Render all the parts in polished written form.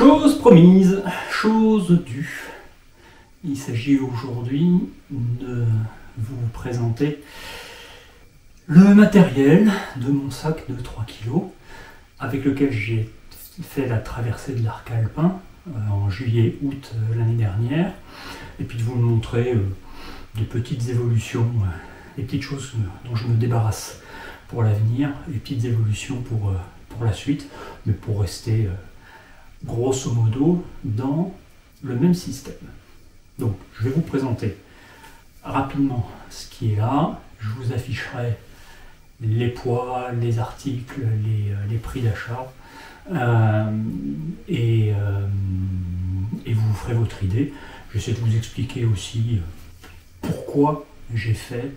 Chose promise, chose due. Il s'agit aujourd'hui de vous présenter le matériel de mon sac de 3 kg avec lequel j'ai fait la traversée de l'arc alpin en juillet-août l'année dernière, et puis de vous montrer des petites évolutions, des petites choses dont je me débarrasse pour l'avenir, des petites évolutions pour la suite, mais pour rester grosso modo dans le même système. Donc je vais vous présenter rapidement ce qui est là, je vous afficherai les poids, les articles, les prix d'achat, et vous ferez votre idée. J'essaie de vous expliquer aussi pourquoi j'ai fait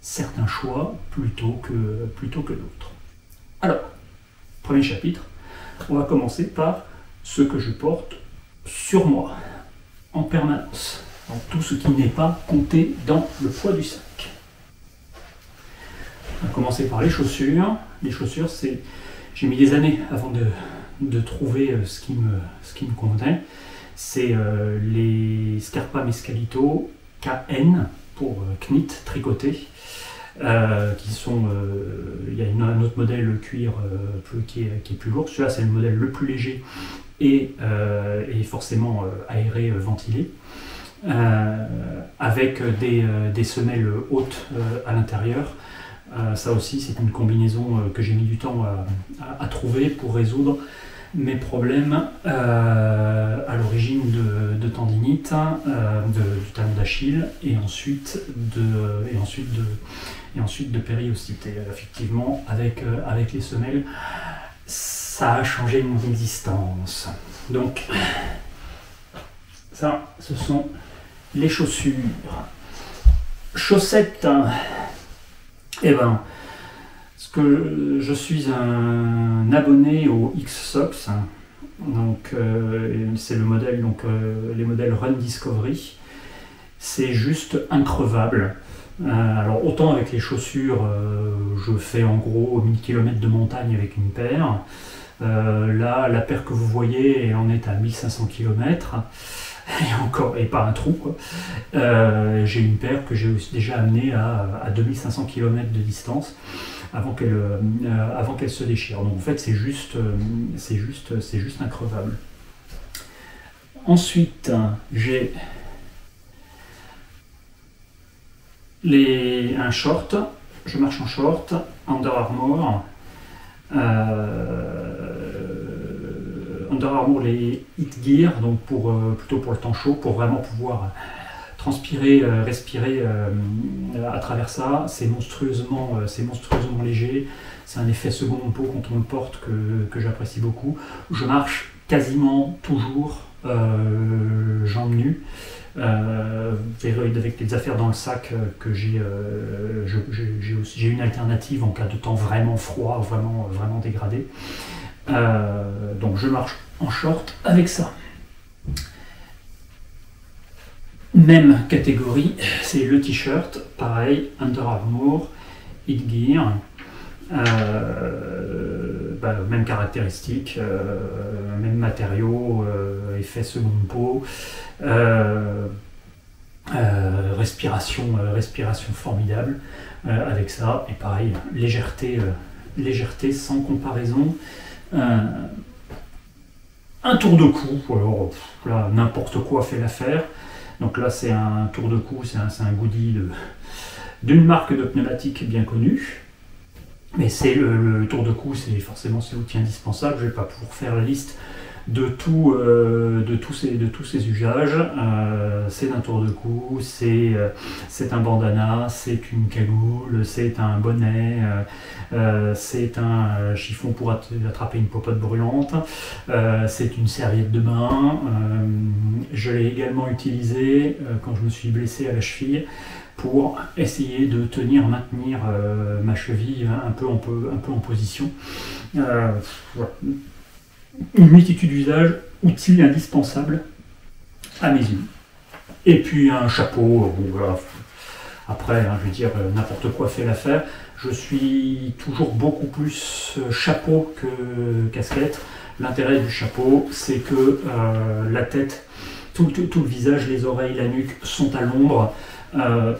certains choix plutôt que d'autres. Alors, premier chapitre, on va commencer par ce que je porte sur moi en permanence, donc tout ce qui n'est pas compté dans le poids du sac. On va commencer par les chaussures. Les chaussures, j'ai mis des années avant de trouver ce qui me convenait. C'est les Scarpa Mescalito KN pour knit tricoté, qui sont, il y a un autre modèle cuir qui est plus lourd. Celui-là, c'est le modèle le plus léger et forcément aéré, ventilé, avec des semelles hautes à l'intérieur. Ça aussi, c'est une combinaison que j'ai mis du temps à trouver pour résoudre mes problèmes à l'origine de tendinite, du talon d'Achille, et ensuite de périostite. Effectivement, avec les semelles, ça a changé mon existence. Donc, ça, ce sont les chaussures. Chaussettes, eh ben, je suis un abonné au X-Sox, donc c'est le modèle, les modèles Run Discovery. C'est juste increvable. Alors autant avec les chaussures, je fais en gros 1000 km de montagne avec une paire. Là, la paire que vous voyez, elle en est à 1500 km. Et pas un trou, quoi. J'ai une paire que j'ai déjà amenée à 2500 km de distance avant qu'elle se déchire. Donc en fait, c'est juste increvable. Ensuite, j'ai un short. Je marche en short, Under Armour. Under Armour, les Heat Gear, donc plutôt pour le temps chaud, pour vraiment pouvoir transpirer, respirer à travers ça. C'est monstrueusement léger. C'est un effet seconde peau quand on le porte que j'apprécie beaucoup. Je marche quasiment toujours jambes nues. Avec les affaires dans le sac que j'ai une alternative en cas de temps vraiment froid, vraiment dégradé. Donc je marche en short avec ça. Même catégorie, c'est le t-shirt, pareil, Under Armour, Heat Gear, même caractéristique, même matériaux, effet seconde peau, respiration formidable avec ça, et pareil, légèreté sans comparaison. Un tour de cou, alors là n'importe quoi fait l'affaire. Donc là c'est un tour de cou, c'est un goodie d'une marque de pneumatique bien connue. Mais c'est le tour de cou, c'est forcément c'est l'outil indispensable. Je ne vais pas pouvoir faire la liste de tous ces usages. C'est un tour de cou, c'est un bandana, c'est une cagoule, c'est un bonnet, c'est un chiffon pour attraper une popote brûlante, c'est une serviette de bain. Je l'ai également utilisé quand je me suis blessé à la cheville pour essayer de maintenir ma cheville un peu en position. Voilà. Une multitude d'usages, outils indispensables à mes yeux. Et puis un chapeau, voilà. Après, je veux dire, n'importe quoi fait l'affaire. Je suis toujours beaucoup plus chapeau que casquette. L'intérêt du chapeau, c'est que la tête, tout le visage, les oreilles, la nuque sont à l'ombre,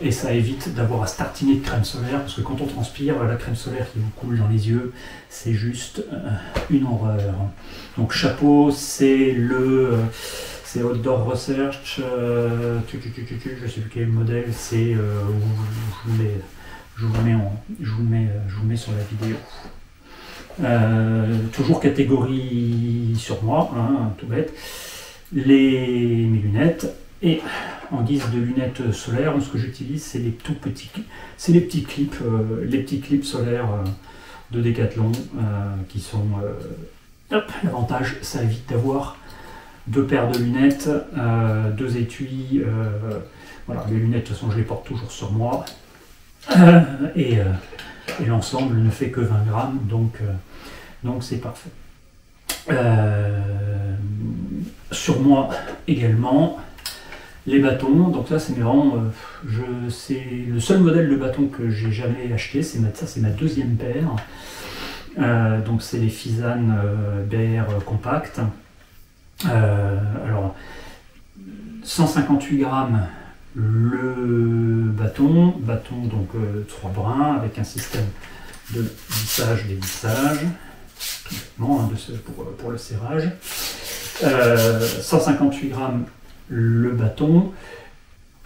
et ça évite d'avoir à se tartiner de crème solaire, parce que quand on transpire, la crème solaire qui vous coule dans les yeux, c'est juste une horreur. Donc chapeau, c'est Outdoor Research, je ne sais plus quel modèle, c'est, je vous le mets sur la vidéo. Toujours catégorie sur moi, hein, tout bête, mes lunettes, et en guise de lunettes solaires, ce que j'utilise, c'est les tout petits, c'est les petits clips solaires de Decathlon, qui sont, l'avantage, ça évite d'avoir deux paires de lunettes, deux étuis, voilà, les lunettes, de toute façon, je les porte toujours sur moi, et l'ensemble ne fait que 20 grammes, donc c'est parfait. Sur moi également, les bâtons, donc là c'est vraiment, c'est le seul modèle de bâton que j'ai jamais acheté, c'est ma deuxième paire, donc c'est les Fizan BR Compact. Alors 158 grammes le bâton donc 3 brins avec un système de lissage, dévissage, tout bêtement, hein, pour le serrage. 158 grammes le bâton,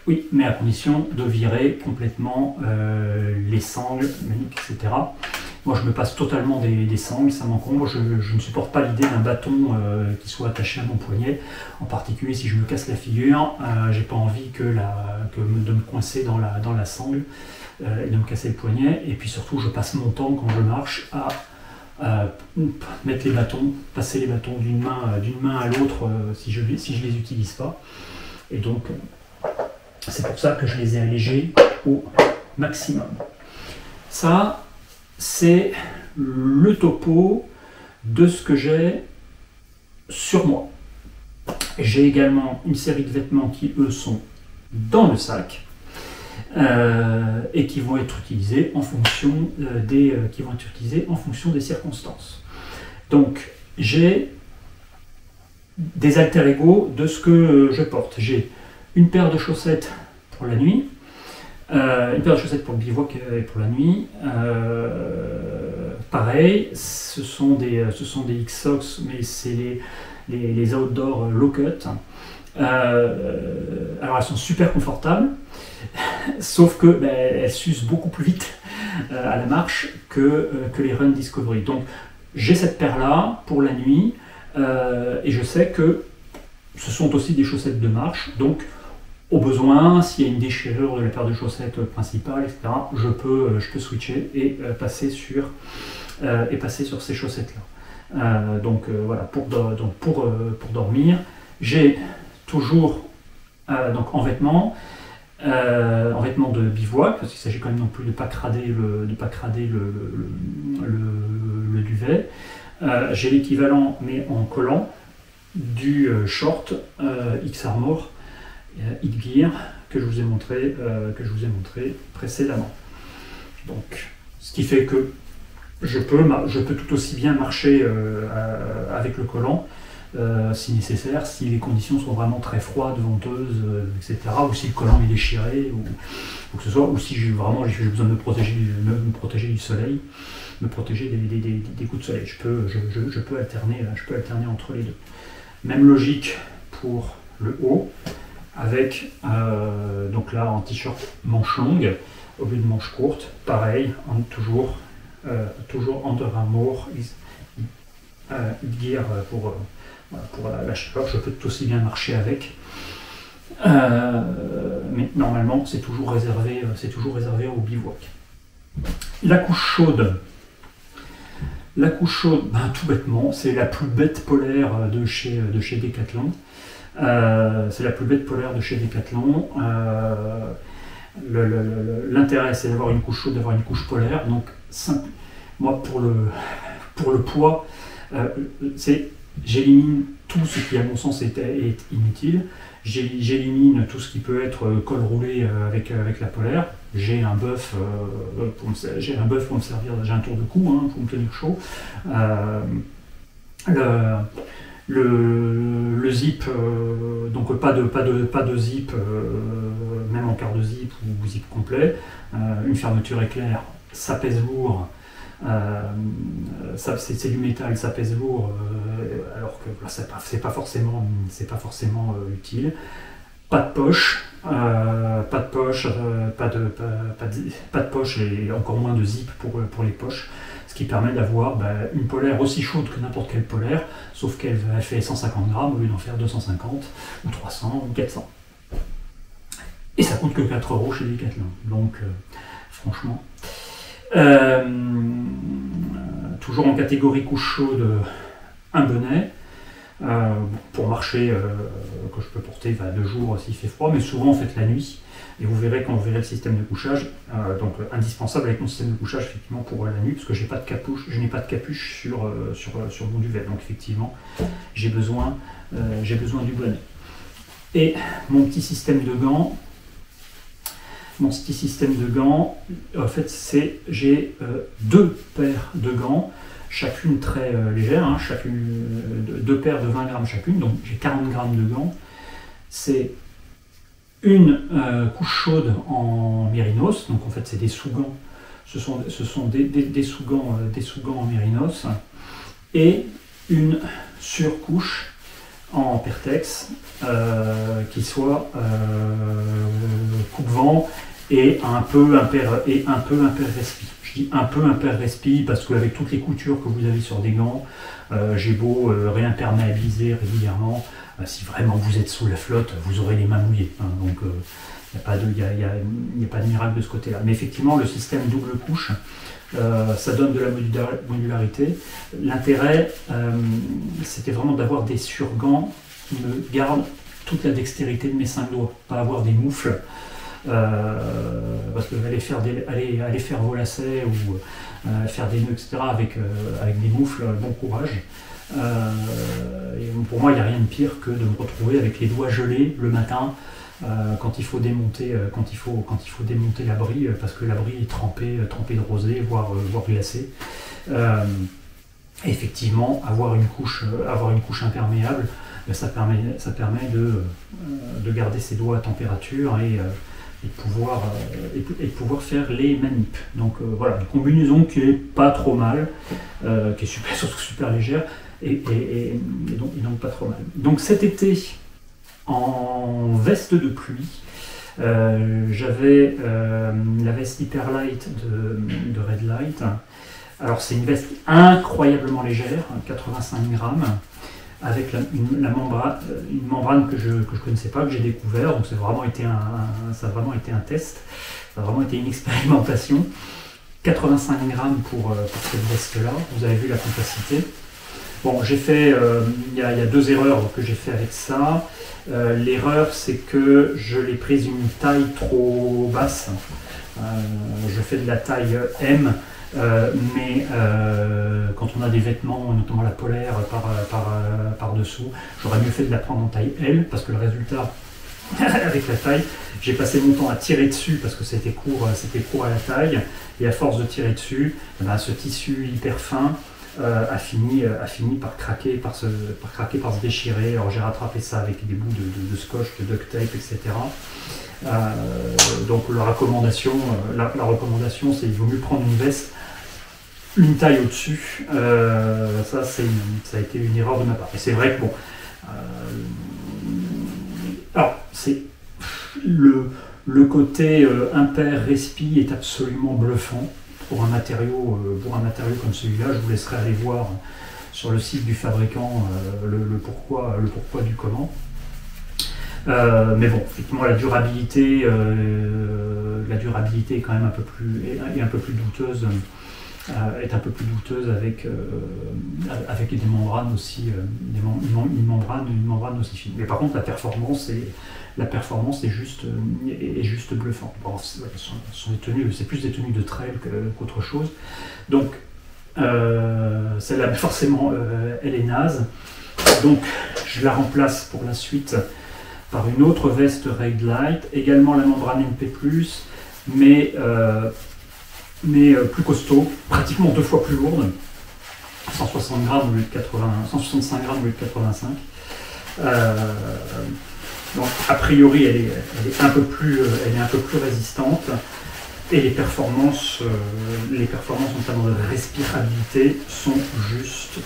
oui, mais à condition de virer complètement les sangles, etc. Moi, je me passe totalement des sangles, ça m'encombre. Je ne supporte pas l'idée d'un bâton qui soit attaché à mon poignet. En particulier, si je me casse la figure, j'ai pas envie de me coincer dans la sangle et de me casser le poignet. Et puis surtout, je passe mon temps quand je marche à mettre les bâtons, passer les bâtons d'une main à l'autre si je les utilise pas. Et donc, c'est pour ça que je les ai allégés au maximum. Ça, c'est le topo de ce que j'ai sur moi. J'ai également une série de vêtements qui, eux, sont dans le sac et qui vont être utilisés en fonction des circonstances. Donc, j'ai des alter ego de ce que je porte. J'ai une paire de chaussettes pour la nuit, une paire de chaussettes pour le bivouac et pour la nuit. Pareil, ce sont des X-Sox, mais c'est les outdoor low cut. Alors elles sont super confortables, sauf que elles s'usent beaucoup plus vite à la marche que les Run Discovery. Donc j'ai cette paire là pour la nuit, et je sais que ce sont aussi des chaussettes de marche, donc au besoin, s'il y a une déchirure de la paire de chaussettes principale, etc., je peux switcher et passer sur ces chaussettes-là. Voilà, pour dormir, j'ai toujours donc en vêtements de bivouac, parce qu'il s'agit quand même non plus de ne pas crader le duvet. J'ai l'équivalent, mais en collant, du short X-Armor Heatgear que je vous ai montré précédemment. Donc, ce qui fait que je peux tout aussi bien marcher avec le collant si nécessaire, si les conditions sont vraiment très froides, venteuses, etc., ou si le collant est déchiré, ou que ce soit, ou si j'ai besoin de me protéger du soleil, me protéger des coups de soleil. Je peux alterner entre les deux. Même logique pour le haut, avec donc là en t-shirt manche longue au lieu de manche courte, pareil, toujours Under Armour Heatgear pour la chaleur. Je peux tout aussi bien marcher avec, mais normalement c'est toujours réservé au bivouac. La couche chaude, tout bêtement, c'est la plus bête polaire de chez Decathlon. C'est la plus bête polaire de chez Decathlon. L'intérêt, c'est d'avoir une couche chaude, d'avoir une couche polaire. Donc, moi, pour le poids, j'élimine tout ce qui, à mon sens, est inutile. J'élimine tout ce qui peut être col roulé avec la polaire. J'ai un bœuf pour me servir, j'ai un tour de cou pour me tenir chaud. Le, le zip, donc pas de zip, même en quart de zip ou zip complet. Une fermeture éclair, ça pèse lourd. C'est du métal, ça pèse lourd, alors que là, c'est pas forcément utile. Pas de poche, pas de poche et encore moins de zip pour les poches, ce qui permet d'avoir une polaire aussi chaude que n'importe quelle polaire, sauf qu'elle fait 150 grammes au lieu d'en faire 250 ou 300 ou 400. Et ça coûte que 4 € chez Decathlon, donc franchement. Toujours en catégorie couche chaude, un bonnet. Pour marcher, que je peux porter de jour s'il fait froid, mais souvent en fait la nuit. Et vous verrez quand vous verrez le système de couchage, donc indispensable avec mon système de couchage effectivement pour la nuit, parce que je n'ai pas de capuche sur mon duvet. Donc effectivement, j'ai besoin du bonnet. Et mon petit système de gants. En fait, j'ai 2 paires de gants, chacune très légère, deux paires de 20 grammes chacune, donc j'ai 40 grammes de gants. C'est une couche chaude en mérinos, donc en fait c'est des sous-gants, ce sont des sous-gants en mérinos, et une surcouche en Pertex qui soit coupe-vent et un peu imper-respi. Je dis un peu imper-respi parce qu'avec toutes les coutures que vous avez sur des gants, j'ai beau réimperméabiliser régulièrement, si vraiment vous êtes sous la flotte, vous aurez les mains mouillées. Hein, donc il n'y a pas de miracle de ce côté-là. Mais effectivement, le système double couche, ça donne de la modularité. L'intérêt, c'était vraiment d'avoir des surgants qui me gardent toute la dextérité de mes 5 doigts, pas avoir des moufles. Parce que aller faire vos lacets ou faire des nœuds, etc. avec des moufles, bon courage. Et pour moi, il n'y a rien de pire que de me retrouver avec les doigts gelés le matin quand il faut démonter, l'abri, parce que l'abri est trempé de rosée, voire glacé. Et effectivement, avoir une couche imperméable, ça permet de garder ses doigts à température et de pouvoir faire les manips. Donc voilà, une combinaison qui est pas trop mal, qui est surtout super légère et donc pas trop mal. Donc cet été, en veste de pluie, j'avais la veste Hyperlight de Red Light. Alors c'est une veste incroyablement légère, 85 grammes, avec une membrane que je connaissais pas, que j'ai découvert. Donc ça a vraiment été un test, ça a vraiment été une expérimentation. 85 grammes pour cette veste-là, vous avez vu la compacité. Bon, j'ai fait, il y a 2 erreurs que j'ai fait avec ça. L'erreur, c'est que je l'ai prise une taille trop basse. Je fais de la taille M, mais quand on a des vêtements, notamment la polaire par dessous, j'aurais mieux fait de la prendre en taille L, parce que le résultat, avec la taille, j'ai passé mon temps à tirer dessus parce que c'était court à la taille, et à force de tirer dessus, ce tissu hyper fin a fini par craquer, par se déchirer. Alors j'ai rattrapé ça avec des bouts de scotch, de duct tape, etc. Donc la recommandation, c'est qu'il vaut mieux prendre une veste une taille au-dessus. Ça a été une erreur de ma part. Et c'est vrai que bon, alors c'est le côté impair-respi est absolument bluffant. Pour un matériau comme celui-là, je vous laisserai aller voir sur le site du fabricant le pourquoi du comment. Mais bon, effectivement, la durabilité est quand même un peu plus douteuse. Est un peu plus douteuse avec des membranes aussi, une membrane aussi fine. Mais par contre, la performance est juste bluffante. Bon, c'est plus des tenues de trail qu'autre chose. Donc, celle-là, forcément, elle est naze. Donc, je la remplace pour la suite par une autre veste Red Light, également la membrane MP+, mais plus costaud, pratiquement 2 fois plus lourde. 160 grammes au lieu de 165 grammes au lieu de 85. Donc a priori elle est un peu plus résistante et les performances notamment de respirabilité sont juste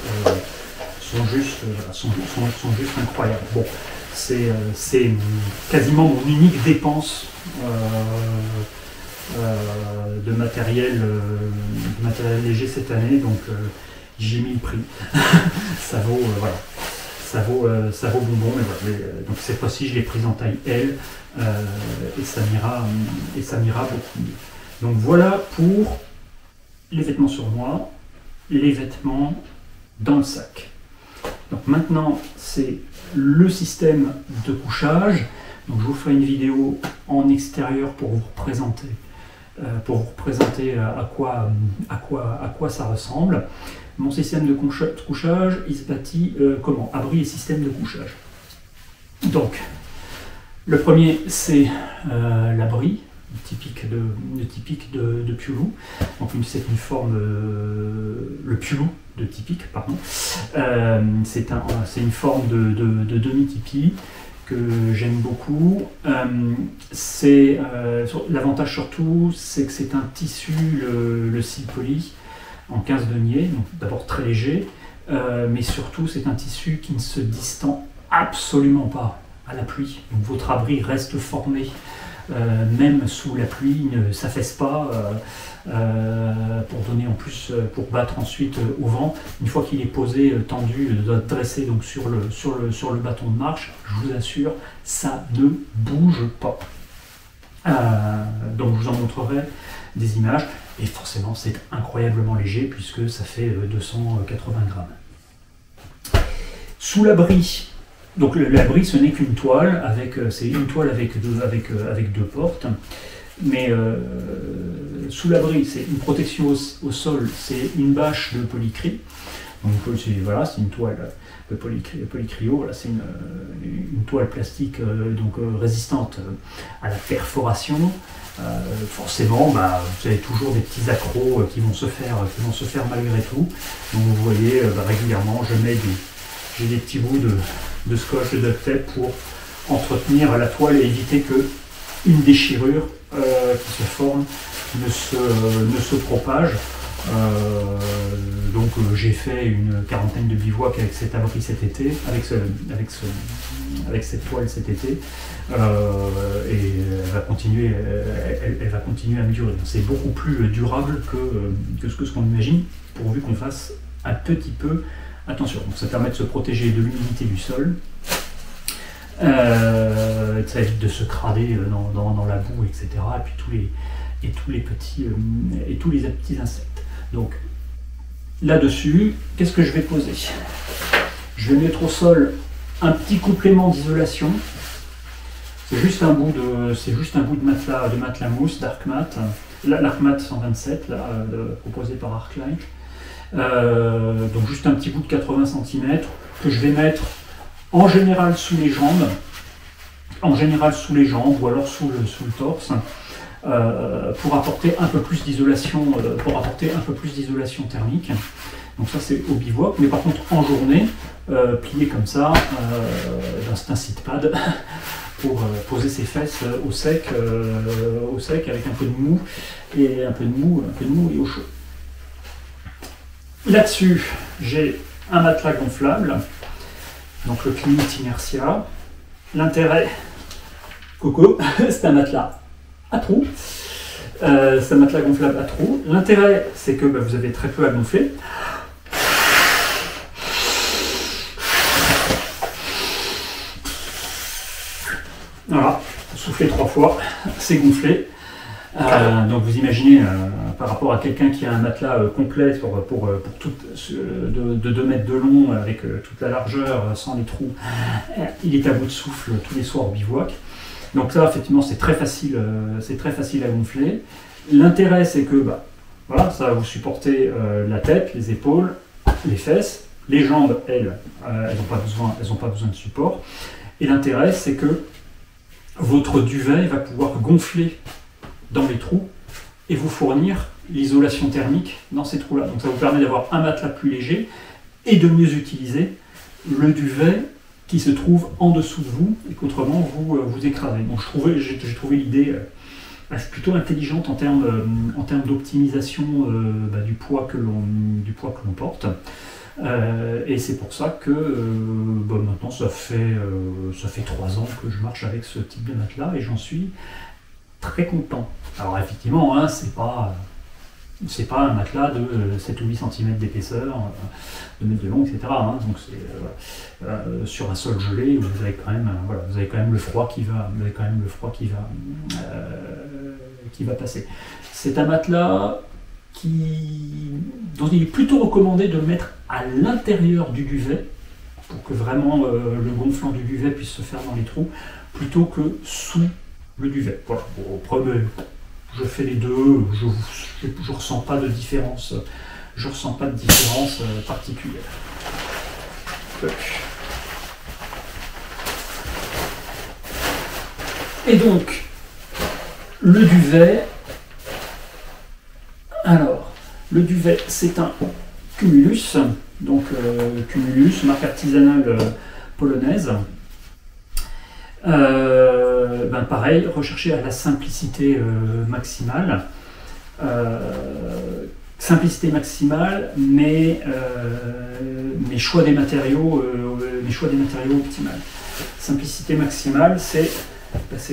incroyables. Bon, c'est quasiment mon unique dépense de matériel léger cette année, donc j'ai mis le prix. Ça vaut voilà. Ça vaut bonbon, mais voilà. Donc cette fois-ci je l'ai prise en taille L et ça m'ira beaucoup mieux. Donc voilà pour les vêtements sur moi, les vêtements dans le sac. Donc maintenant c'est le système de couchage. Donc je vous ferai une vidéo en extérieur pour vous représenter à quoi ça ressemble. Mon système de couchage, il se bâtit comment? Abri et système de couchage. Donc, le premier, c'est l'abri, typique de Piulou. Donc, c'est une forme, le Piulou de typique, pardon. C'est une forme de demi-tipi que j'aime beaucoup. L'avantage surtout, c'est que c'est un tissu, le Silpoli, en 15 deniers, donc d'abord très léger, mais surtout c'est un tissu qui ne se distend absolument pas à la pluie. Donc votre abri reste formé, même sous la pluie, ne s'affaisse pas pour battre ensuite au vent. Une fois qu'il est posé, tendu, dressé donc sur le bâton de marche, je vous assure, ça ne bouge pas. Donc je vous en montrerai des images. Et forcément, c'est incroyablement léger puisque ça fait 280 grammes. Sous l'abri, donc l'abri, ce n'est qu'une toile, c'est une toile avec deux portes. Mais sous l'abri, c'est une protection au sol, c'est une bâche de polycry. Donc c'est une toile de polycryo. Voilà, c'est une toile plastique résistante à la perforation. Forcément, vous avez toujours des petits accros qui vont se faire malgré tout. Donc vous voyez, régulièrement, j'ai des petits bouts de scotch, de duct tape pour entretenir la toile et éviter que une déchirure qui se forme ne se propage. Donc j'ai fait une quarantaine de bivouacs avec cet abri cet été, avec cette toile cet été, et elle va continuer à me durer. C'est beaucoup plus durable que ce qu'on imagine, pourvu qu'on fasse un petit peu attention. Donc ça permet de se protéger de l'humidité du sol, ça évite de se crader dans la boue, etc. Et puis tous les petits insectes. Donc là-dessus, qu'est-ce que je vais poser? Je vais mettre au sol un petit complément d'isolation. C'est juste un bout de matelas mousse d'Arkmat, l'Arkmat 127 proposé par Arclight. Donc juste un petit bout de 80 cm que je vais mettre en général sous les jambes, ou alors sous le torse. Pour apporter un peu plus d'isolation, thermique. Donc ça c'est au bivouac, mais par contre en journée, plié comme ça, c'est un sit-pad pour poser ses fesses au sec avec un peu de mou et au chaud. Là-dessus, j'ai un matelas gonflable, donc le Climate Inertia. L'intérêt, coco, c'est un matelas à trous. C'est un matelas gonflable à trous. L'intérêt, c'est que vous avez très peu à gonfler. Voilà, soufflez 3 fois, c'est gonflé. Donc vous imaginez, par rapport à quelqu'un qui a un matelas complet pour de 2 mètres de long, avec toute la largeur, sans les trous, il est à bout de souffle tous les soirs au bivouac. Donc ça, effectivement, c'est très facile à gonfler. L'intérêt, c'est que voilà, ça va vous supporter la tête, les épaules, les fesses. Les jambes, elles n'ont pas besoin de support. Et l'intérêt, c'est que votre duvet va pouvoir gonfler dans les trous et vous fournir l'isolation thermique dans ces trous-là. Donc ça vous permet d'avoir un matelas plus léger et de mieux utiliser le duvet qui se trouve en dessous de vous et qu'autrement vous écrasez. Donc j'ai trouvé l'idée plutôt intelligente en termes d'optimisation du poids que l'on porte. Et c'est pour ça que maintenant ça fait 3 ans que je marche avec ce type de matelas et j'en suis très content. Alors effectivement, hein, c'est pas un matelas de 7 ou 8 cm d'épaisseur, 2 mètres de long, etc. Hein, donc c'est sur un sol gelé, vous avez quand même le froid qui va passer. C'est un matelas dont il est plutôt recommandé de le mettre à l'intérieur du duvet pour que vraiment le gonflant du duvet puisse se faire dans les trous, plutôt que sous le duvet. Voilà. Bon, après, je fais les deux, je ressens pas de différence, particulière. Et donc, le duvet. Alors, le duvet, c'est un Cumulus, donc Cumulus, marque artisanale polonaise. Pareil, rechercher à la simplicité maximale. Simplicité maximale, mais choix des matériaux optimal. Simplicité maximale, c'est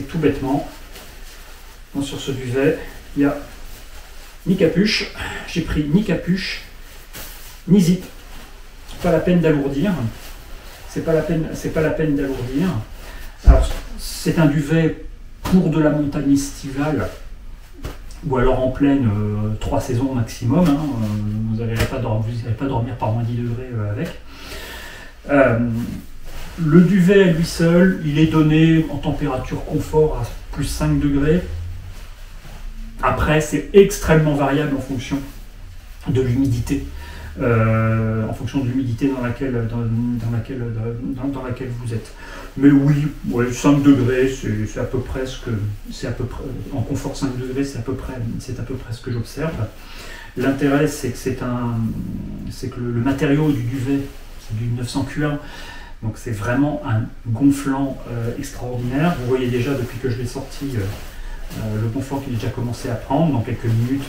tout bêtement. Donc, sur ce duvet, il y a ni capuche, j'ai pris ni capuche, ni zip. Pas la peine d'alourdir. C'est pas la peine d'alourdir. Alors, c'est un duvet pour de la montagne estivale, ou alors en pleine 3 saisons maximum. Hein, vous n'allez pas dormir par moins 10 degrés avec. Le duvet à lui seul, il est donné en température confort à plus 5 degrés. Après, c'est extrêmement variable en fonction de l'humidité. En fonction de l'humidité dans laquelle vous êtes. Mais oui, 5 degrés, c'est à peu près en confort 5 degrés, c'est à peu près ce que j'observe. L'intérêt, c'est que le matériau du duvet, c'est du 900 Q1, donc c'est vraiment un gonflant extraordinaire. Vous voyez déjà depuis que je l'ai sorti le gonflant qu'il a déjà commencé à prendre. Dans quelques minutes,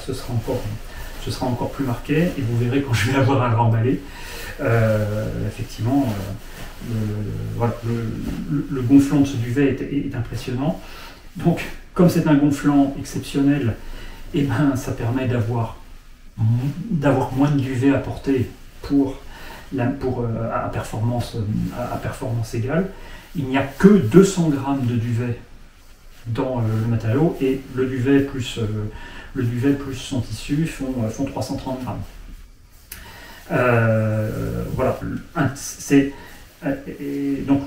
ce sera encore plus marqué, et vous verrez quand je vais avoir à le remballer. Effectivement, le gonflant de ce duvet est impressionnant. Donc, comme c'est un gonflant exceptionnel, ça permet d'avoir moins de duvet à porter à performance égale. Il n'y a que 200 grammes de duvet dans le matériau, et le duvet plus son tissu font 330 grammes. Voilà. Donc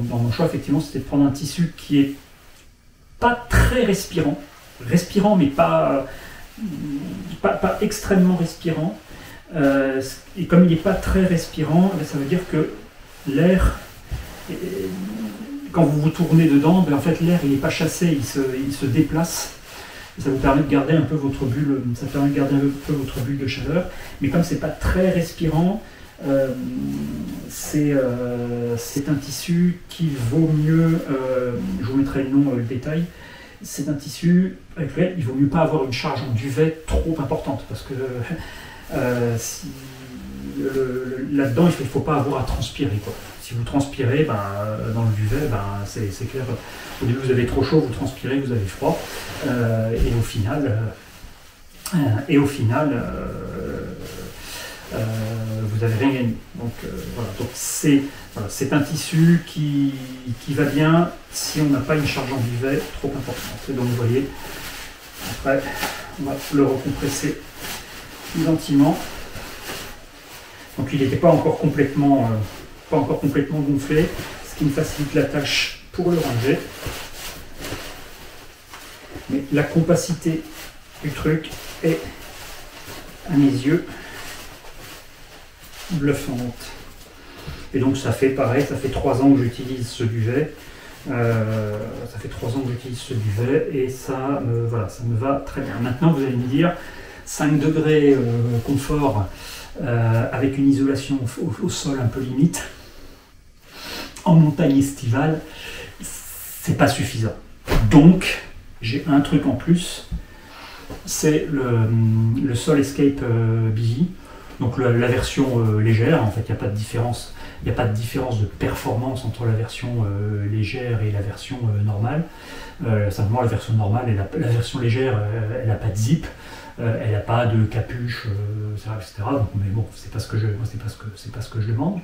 dans mon choix, effectivement, c'était de prendre un tissu qui est pas très respirant, mais pas extrêmement respirant. Et comme il n'est pas très respirant, ça veut dire que l'air, quand vous vous tournez dedans, en fait l'air il n'est pas chassé, il se déplace. Ça vous permet de garder un peu votre bulle, de chaleur. Mais comme c'est pas très respirant, c'est un tissu qui vaut mieux, je vous mettrai le nom, le détail, c'est un tissu avec lequel il vaut mieux pas avoir une charge en duvet trop importante, parce que là-dedans il ne faut pas avoir à transpirer, quoi. Si vous transpirez dans le duvet, c'est clair, au début vous avez trop chaud, vous transpirez, vous avez froid, et au final vous n'avez rien gagné. Donc voilà. Donc c'est un tissu qui va bien si on n'a pas une charge en duvet trop importante. Et donc vous voyez, après on va le recompresser gentiment. Donc il n'était pas encore complètement gonflé, ce qui me facilite la tâche pour le ranger. Mais la compacité du truc est, à mes yeux, bluffante. Et donc ça fait pareil, ça fait 3 ans que j'utilise ce duvet. Ça fait 3 ans que j'utilise ce duvet et voilà, ça me va très bien. Maintenant, vous allez me dire, 5 degrés confort avec une isolation au sol un peu limite, en montagne estivale, c'est pas suffisant. Donc, j'ai un truc en plus, c'est le Sol Escape BV, donc la version légère. En fait, il n'y a pas de différence. Il n'y a pas de différence de performance entre la version légère et la version normale. Simplement, la version normale, la version légère, elle n'a pas de zip, elle n'a pas de capuche, etc. Donc, mais bon, c'est pas ce que je demande.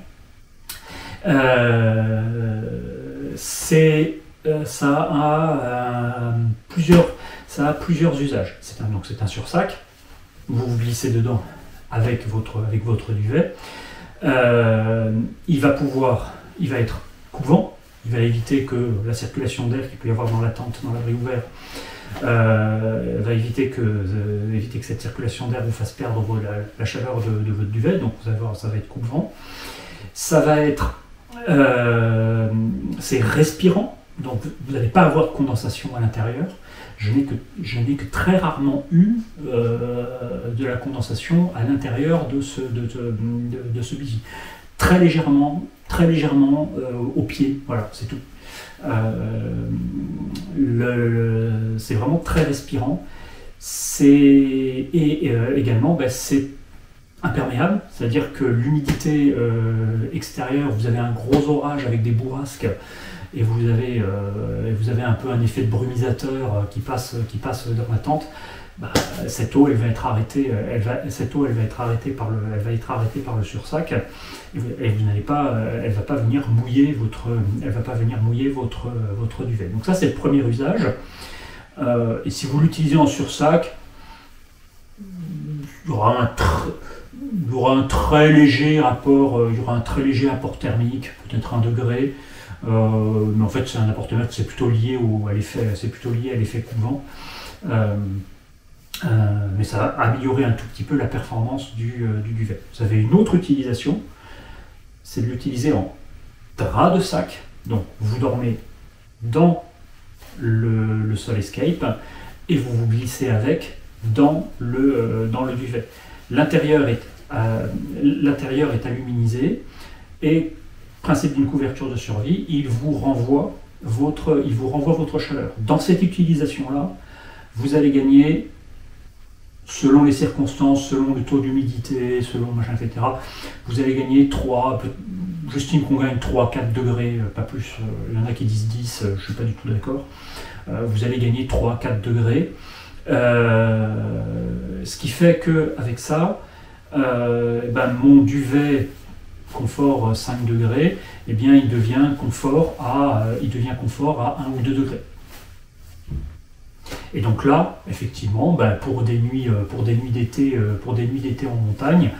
Ça a plusieurs usages. C'est un sursac. Vous vous glissez dedans avec votre duvet. Il va être couvant. Il va éviter que la circulation d'air qu'il peut y avoir dans la tente, dans l'abri ouvert, va éviter que cette circulation d'air vous fasse perdre la chaleur de votre duvet. Donc ça va être couvant. Ça va être c'est respirant, donc vous n'allez pas avoir de condensation à l'intérieur. Je n'ai que très rarement eu de la condensation à l'intérieur de ce bivy. Très légèrement au pied, voilà, c'est tout. C'est vraiment très respirant. Également, c'est imperméable, c'est-à-dire que l'humidité extérieure, vous avez un gros orage avec des bourrasques et vous avez un peu un effet de brumisateur qui passe dans la tente. Cette eau, elle va être arrêtée. Elle va être arrêtée par le sursac et vous n'allez pas, elle va pas venir mouiller votre duvet. Donc ça, c'est le premier usage. Et si vous l'utilisez en sursac, il y aura un très léger apport thermique, peut-être 1 degré, mais en fait c'est un apport thermique, c'est plutôt lié à l'effet couvant, mais ça va améliorer un tout petit peu la performance du duvet. Vous avez une autre utilisation, c'est de l'utiliser en drap de sac. Donc vous dormez dans le Sol Escape et vous vous glissez avec dans le duvet. L'intérieur est aluminisé et, principe d'une couverture de survie, il vous renvoie votre chaleur. Dans cette utilisation-là, vous allez gagner, selon les circonstances, selon le taux d'humidité, selon machin, etc., vous allez gagner j'estime qu'on gagne 3-4 degrés, pas plus. Il y en a qui disent 10, je ne suis pas du tout d'accord. Vous allez gagner 3-4 degrés. Ce qui fait qu'avec ça, mon duvet confort 5 degrés, eh bien, il devient confort à 1 ou 2 degrés. Et donc là, effectivement, pour des nuits d'été en montagne,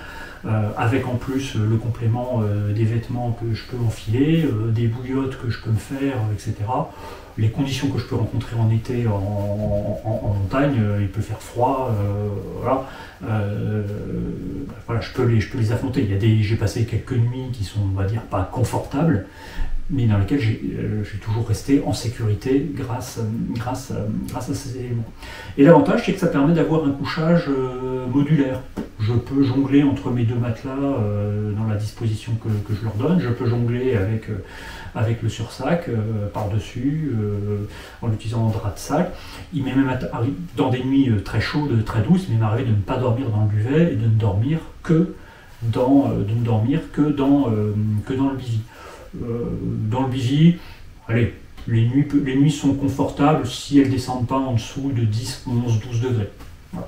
avec en plus le complément des vêtements que je peux enfiler, des bouillottes que je peux me faire, etc. Les conditions que je peux rencontrer en été en montagne, il peut faire froid, je peux les affronter. J'ai passé quelques nuits qui sont, on va dire, pas confortables, mais dans lesquelles j'ai toujours resté en sécurité grâce à ces éléments. Et l'avantage, c'est que ça permet d'avoir un couchage modulaire. Je peux jongler entre mes 2 matelas dans la disposition que je leur donne. Je peux jongler avec le sursac par-dessus, en l'utilisant en drap de sac. Il m'est même arrivé, dans des nuits très chaudes, très douces, il m'est arrivé de ne pas dormir dans le duvet et de ne dormir que dans le bivy. Dans le bivy, allez, les nuits sont confortables si elles ne descendent pas en dessous de 10, 11, 12 degrés. Voilà.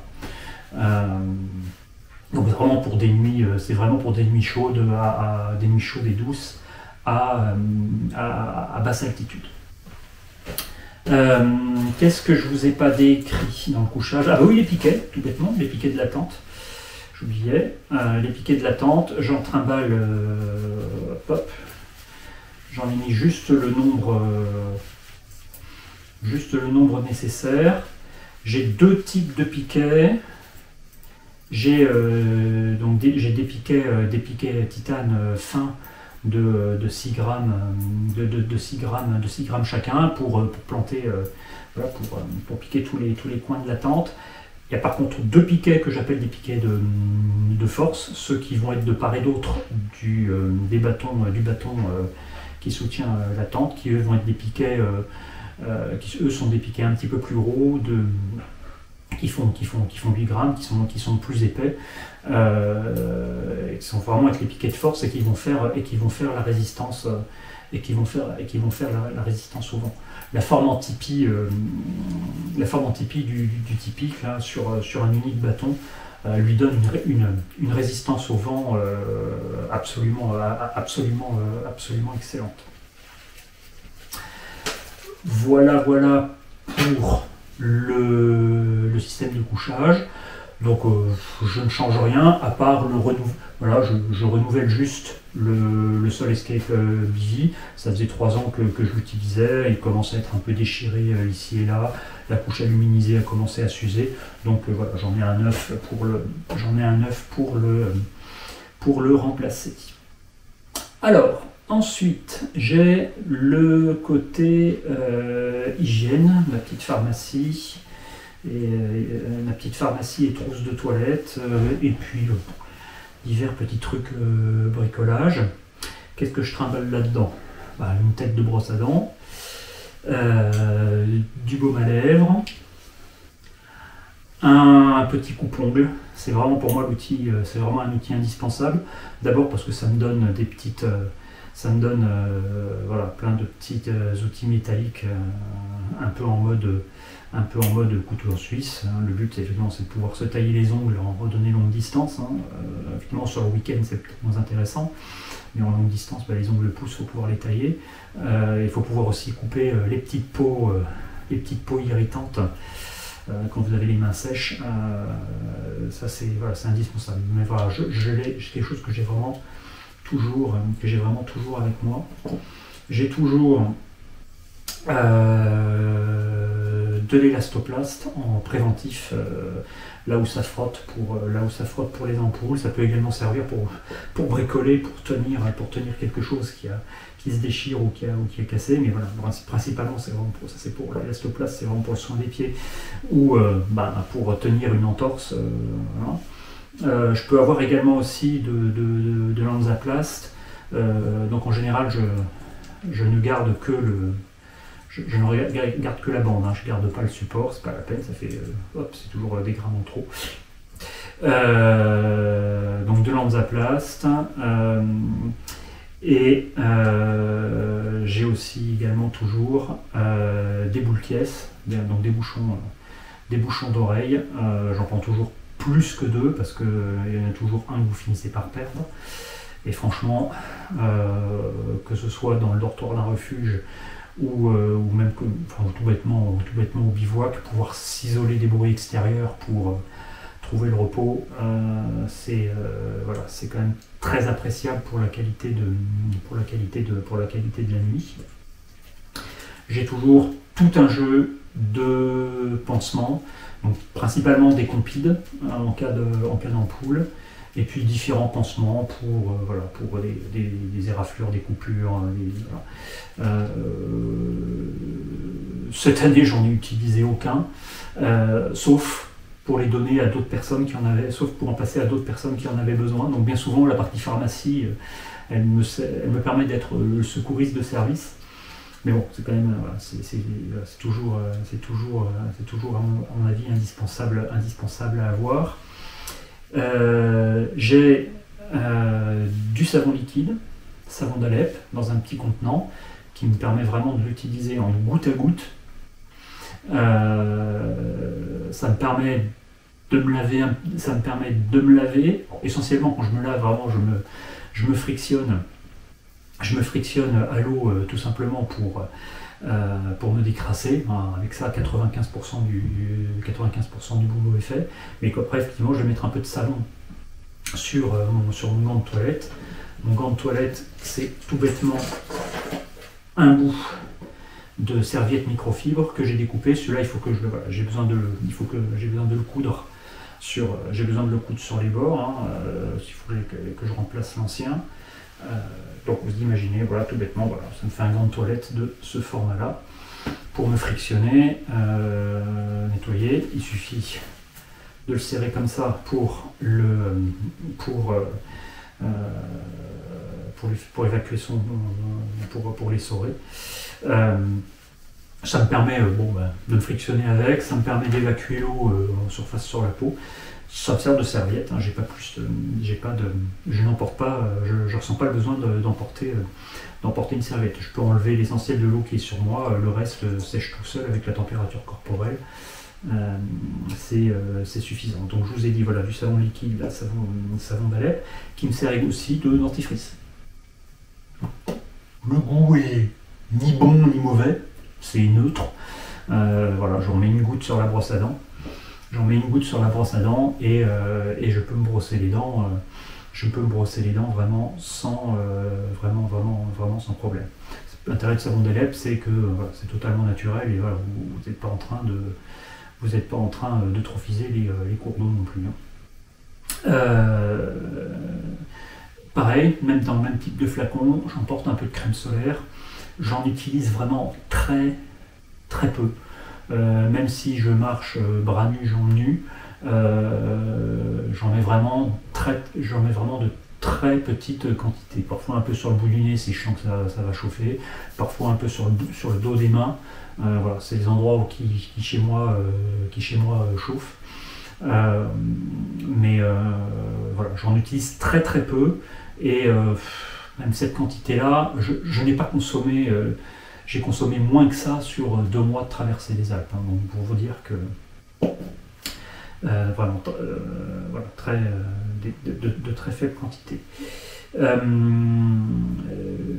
Donc c'est vraiment pour des nuits chaudes, des nuits chaudes et douces à basse altitude. Qu'est-ce que je vous ai pas décrit dans le couchage? Ah bah oui, les piquets, tout bêtement, les piquets de la tente. J'oubliais. Les piquets de la tente, j'en trimballe, j'en ai mis juste le nécessaire. J'ai 2 types de piquets. J'ai des piquets titane fins de 6 grammes, de 6 grammes chacun pour planter, voilà, pour piquer tous les coins de la tente. Il y a par contre 2 piquets que j'appelle des piquets de force, ceux qui vont être de part et d'autre du bâton qui soutient la tente, qui eux vont être des piquets, qui eux sont des piquets un petit peu plus gros, qui font 8 grammes, qui sont plus épais, qui sont vraiment avec les piquets de force et qui vont faire la résistance la résistance au vent. La forme en tipi, du Tipeee là, sur un unique bâton lui donne une résistance au vent absolument excellente. Voilà pour le système de couchage. Donc je ne change rien à part le renouveau. Voilà, je renouvelle juste le Sol Escape Bivy. Ça faisait 3 ans que je l'utilisais. Il commençait à être un peu déchiré ici et là. La couche aluminisée a commencé à s'user. Donc voilà, j'en ai un neuf pour le remplacer. Alors, ensuite, j'ai le côté hygiène, ma petite pharmacie. Ma petite pharmacie et trousse de toilette, et puis divers petits trucs bricolage. Qu'est-ce que je trimballe là-dedans? Une tête de brosse à dents, du baume à lèvres, un petit coupe-ongle. C'est vraiment pour moi l'outil, c'est vraiment un outil indispensable. D'abord parce que ça me donne des petites, voilà, plein de petits outils métalliques, un peu en mode couteau suisse. Le but évidemment c'est de pouvoir se tailler les ongles en redonner longue distance. Effectivement sur le week-end c'est peut-être moins intéressant, mais en longue distance les ongles poussent, il faut pouvoir les tailler. Il faut pouvoir aussi couper les petites peaux irritantes quand vous avez les mains sèches. Ça c'est indispensable. Mais voilà, c'est quelque chose que j'ai vraiment toujours avec moi. J'ai toujours de l'élastoplaste en préventif, là où ça frotte pour les ampoules. Ça peut également servir pour bricoler, pour tenir quelque chose qui se déchire ou qui est cassé. Mais voilà, principalement c'est vraiment pour ça, c'est pour l'élastoplaste, c'est vraiment pour le soin des pieds ou pour tenir une entorse. Voilà. Je peux avoir également aussi de l'Hansaplast. Donc en général je ne garde que je ne garde que la bande, je ne garde pas le support, c'est pas la peine, ça fait c'est toujours des grammes en trop. Donc de l'Hansaplast, et j'ai aussi également toujours des boules pièces, donc des bouchons d'oreilles. J'en prends toujours plus que 2 parce qu'il y en a toujours un que vous finissez par perdre. Et franchement, que ce soit dans le dortoir d'un refuge ou même tout bêtement au bivouac, pouvoir s'isoler des bruits extérieurs pour trouver le repos, c'est quand même très appréciable pour la qualité de la nuit. J'ai toujours tout un jeu de pansements, donc principalement des compides en cas d'ampoule. Et puis différents pansements pour des éraflures, des coupures. Cette année, j'en ai utilisé aucun, sauf pour les donner à d'autres personnes qui en avaient, sauf pour en passer à d'autres personnes qui en avaient besoin. Donc bien souvent, la partie pharmacie, elle me permet d'être le secouriste de service. Mais bon, c'est quand même, c'est toujours à mon avis indispensable à avoir. J'ai du savon liquide, savon d'Alep, dans un petit contenant qui me permet vraiment de l'utiliser en goutte à goutte. Ça me permet de me laver. Essentiellement, quand je me lave, vraiment, je me frictionne à l'eau tout simplement pour me décrasser. Avec ça, 95% du boulot est fait. Mais qu'après, effectivement, je vais mettre un peu de savon sur mon gant de toilette. Mon gant de toilette, c'est tout bêtement un bout de serviette microfibre que j'ai découpé. Celui-là, j'ai besoin de le coudre sur les bords. Il faut que je remplace l'ancien. Donc vous imaginez, voilà, tout bêtement, voilà, ça me fait un gant de toilette de ce format-là. Pour me frictionner, nettoyer, il suffit de le serrer comme ça pour évacuer pour l'essorer. Ça me permet de me frictionner avec, ça me permet d'évacuer l'eau en surface sur la peau. Ça me sert de serviette, hein, je n'emporte pas, je ressens pas le besoin d'emporter une serviette. Je peux enlever l'essentiel de l'eau qui est sur moi, le reste sèche tout seul avec la température corporelle. C'est suffisant. Donc je vous ai dit, voilà, du savon liquide, là, savon d'Alep, qui me sert aussi de dentifrice. Le goût est ni bon ni mauvais, c'est neutre. Voilà, j'en mets une goutte sur la brosse à dents. Et je peux me brosser les dents. Vraiment sans problème. L'intérêt de savon d'Alep, c'est que voilà, c'est totalement naturel et voilà, vous n'êtes pas en train de trophiser les cours d'eau non plus. Pareil, même dans le même type de flacon, j'emporte un peu de crème solaire. J'en utilise vraiment très peu. Même si je marche bras nus, jambes nues, j'en mets vraiment de très petites quantités. Parfois un peu sur le bout du nez si je sens que ça va chauffer, parfois un peu sur le dos des mains. Voilà, c'est les endroits qui chez moi chauffent. Voilà, j'en utilise très peu et même cette quantité-là, je n'ai pas consommé. J'ai consommé moins que ça sur 2 mois de traversée des Alpes. Hein, donc pour vous dire que vraiment, voilà, de très faible quantité.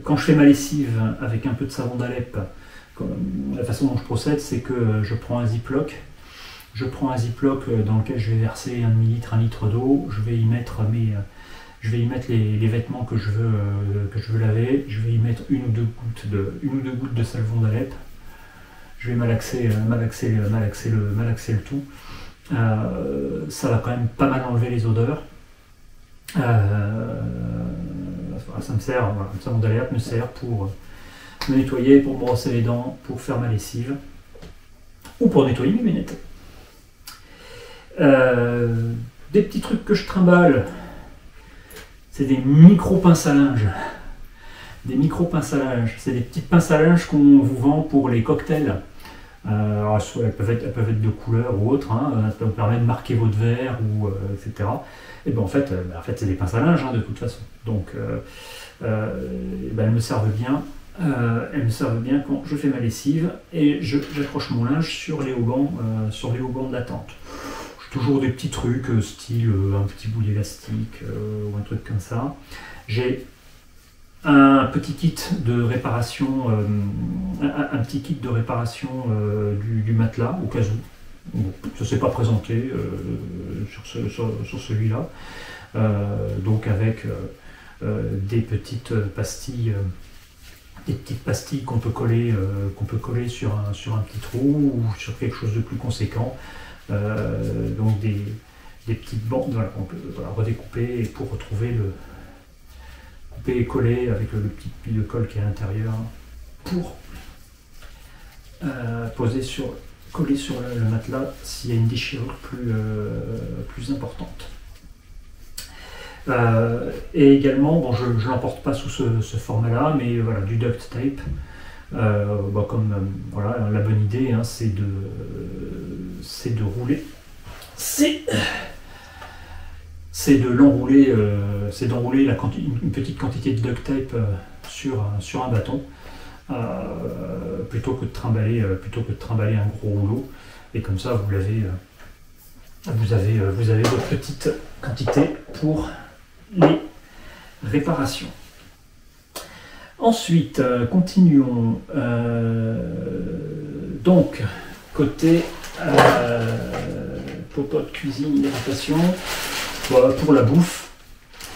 Quand je fais ma lessive avec un peu de savon d'Alep, la façon dont je procède, c'est que je prends un ziploc. Dans lequel je vais verser 1 demi-litre, 1 litre d'eau. Je vais y mettre les vêtements que je veux laver. Je vais y mettre une ou deux gouttes de savon d'Alep. Je vais malaxer le tout. Ça va quand même pas mal enlever les odeurs. Ça me sert, voilà, le savon d'Alep me sert pour me nettoyer, pour me brosser les dents, pour faire ma lessive ou pour nettoyer mes lunettes. Des petits trucs que je trimballe, c'est des micro pinces à linge. C'est des petites pinces à linge qu'on vous vend pour les cocktails. Alors, soit elles peuvent être de couleur ou autre, hein, ça peut vous permettre de marquer votre verre, etc. Et bien en fait c'est des pinces à linge, hein, de toute façon. Donc elles me servent bien. Quand je fais ma lessive et j'accroche mon linge sur les haubans de la tente. J'ai toujours des petits trucs style un petit bout d'élastique ou un truc comme ça. J'ai un petit kit de réparation, du matelas au cas où. Bon, ça ne s'est pas présenté sur celui-là. Donc avec des petites pastilles. Des petites pastilles qu'on peut coller sur un petit trou ou sur quelque chose de plus conséquent. Donc des petites bandes, voilà, on peut redécouper et pour retrouver couper et coller avec le petit pli de colle qui est à l'intérieur pour coller sur le matelas s'il y a une déchirure plus importante. Et également, bon, je ne l'emporte pas sous ce format-là, mais voilà, du duct tape. Voilà, la bonne idée, hein, c'est d'enrouler une petite quantité de duct tape sur un bâton, plutôt que de trimballer un gros rouleau. Et comme ça, vous avez votre petite quantité pour les réparations. Ensuite, continuons. Donc, côté popote, cuisine, hydratation, voilà, pour la bouffe,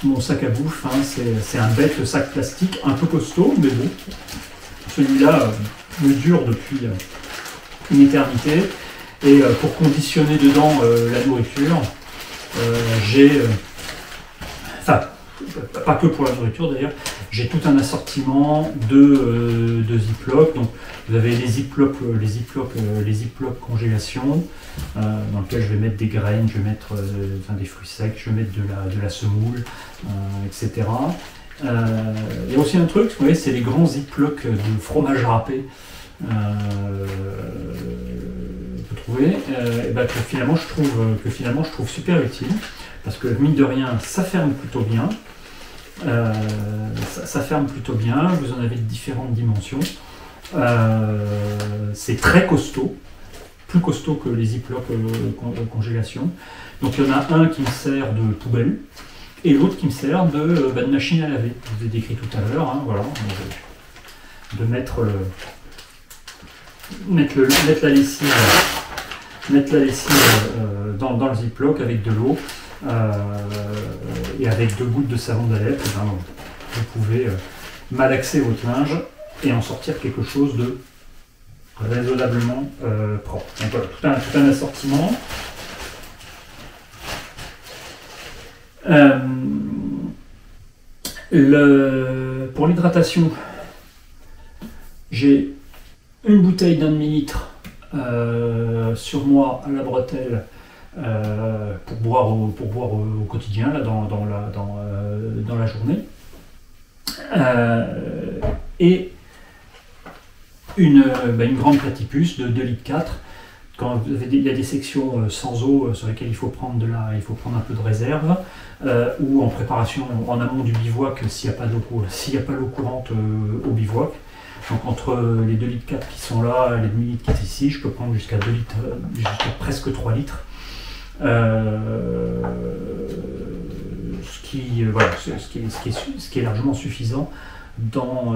mon sac à bouffe, hein, c'est un bête sac plastique, un peu costaud, mais bon, celui-là me dure depuis une éternité. Et pour conditionner dedans la nourriture, j'ai... Enfin, pas que pour la nourriture d'ailleurs, J'ai tout un assortiment de Ziploc. Donc, vous avez les Ziploc congélation, dans lequel je vais mettre des graines, je vais mettre des fruits secs, je vais mettre de la semoule, etc. Il y a aussi un truc, vous voyez, c'est les grands Ziploc de fromage râpé. Vous trouvez, que finalement je trouve super utile, parce que mine de rien, ça ferme plutôt bien. Ça ferme plutôt bien, vous en avez de différentes dimensions. C'est très costaud, plus costaud que les Ziploc congélation. Donc il y en a un qui me sert de poubelle et l'autre qui me sert de machine à laver. Je vous ai décrit tout à l'heure, hein, voilà, de mettre la lessive dans le Ziploc avec de l'eau. Et avec 2 gouttes de savon d'Alep, vous pouvez malaxer votre linge et en sortir quelque chose de raisonnablement propre. Donc voilà, tout un assortiment. Pour l'hydratation, j'ai une bouteille d'1 demi-litre sur moi à la bretelle. Pour boire au quotidien, là, dans la journée. Et une grande platypus de 2,4 litres. Quand il y a des sections sans eau sur lesquelles il faut prendre un peu de réserve, ou en préparation en amont du bivouac s'il n'y a pas l'eau courante au bivouac. Donc entre les 2,4 litres qui sont là et les demi-litres qui sont ici, je peux prendre jusqu'à 2 litres, jusqu'à presque 3 litres. Ce qui est largement suffisant dans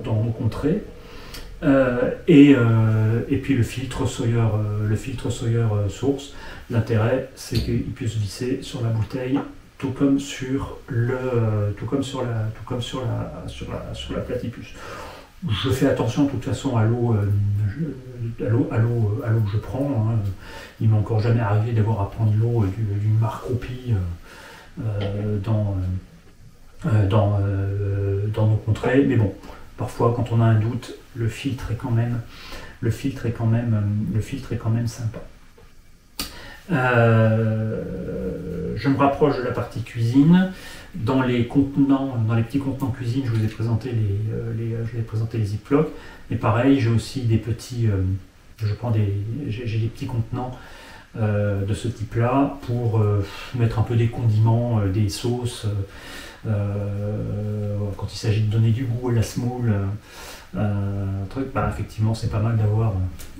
nos contrées. Et puis le filtre Sawyer Source, l'intérêt c'est qu'il puisse visser sur la bouteille tout comme sur la platypus. Je fais attention de toute façon à l'eau que je prends. Hein. Il m'est encore jamais arrivé d'avoir à prendre l'eau d'une marque Roupi dans nos contrées. Mais bon, parfois quand on a un doute, le filtre est quand même sympa. Je me rapproche de la partie cuisine. Dans les petits contenants cuisine, je vous ai présenté les Ziploc. Mais pareil, j'ai aussi des petits, j'ai des petits contenants de ce type-là pour mettre un peu des condiments, des sauces. Quand il s'agit de donner du goût à la semoule, effectivement, c'est pas mal d'avoir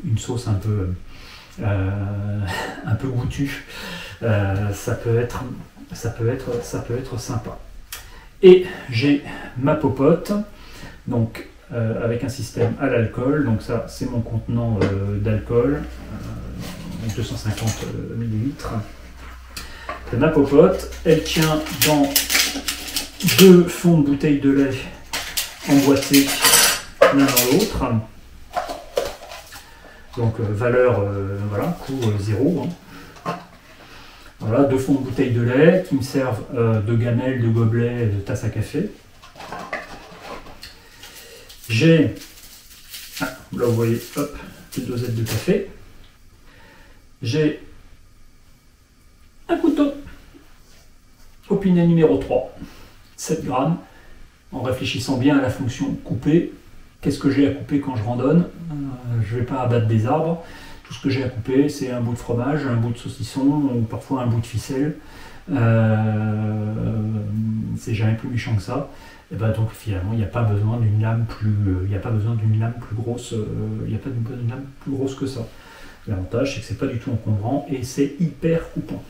une sauce un peu goûtue. Ça peut être sympa. Et j'ai ma popote, donc avec un système à l'alcool. Donc ça, c'est mon contenant d'alcool, 250 ml. C'est ma popote. Elle tient dans 2 fonds de bouteilles de lait emboîtés l'un dans l'autre. Donc valeur, coût 0. Voilà, 2 fonds de bouteilles de lait qui me servent de gamelle, de gobelet, de tasse à café. J'ai, là vous voyez, hop, une dosette de café. J'ai un couteau, opinet numéro 3, 7 grammes, en réfléchissant bien à la fonction couper. Qu'est-ce que j'ai à couper quand je randonne? Je ne vais pas abattre des arbres. Tout ce que j'ai à couper, c'est un bout de fromage, un bout de saucisson, ou parfois un bout de ficelle. C'est jamais plus méchant que ça. Et ben donc finalement, il n'y a pas besoin d'une lame plus, grosse. Il n'y a pas d'une lame plus grosse que ça. L'avantage, c'est que c'est pas du tout encombrant et c'est hyper coupant.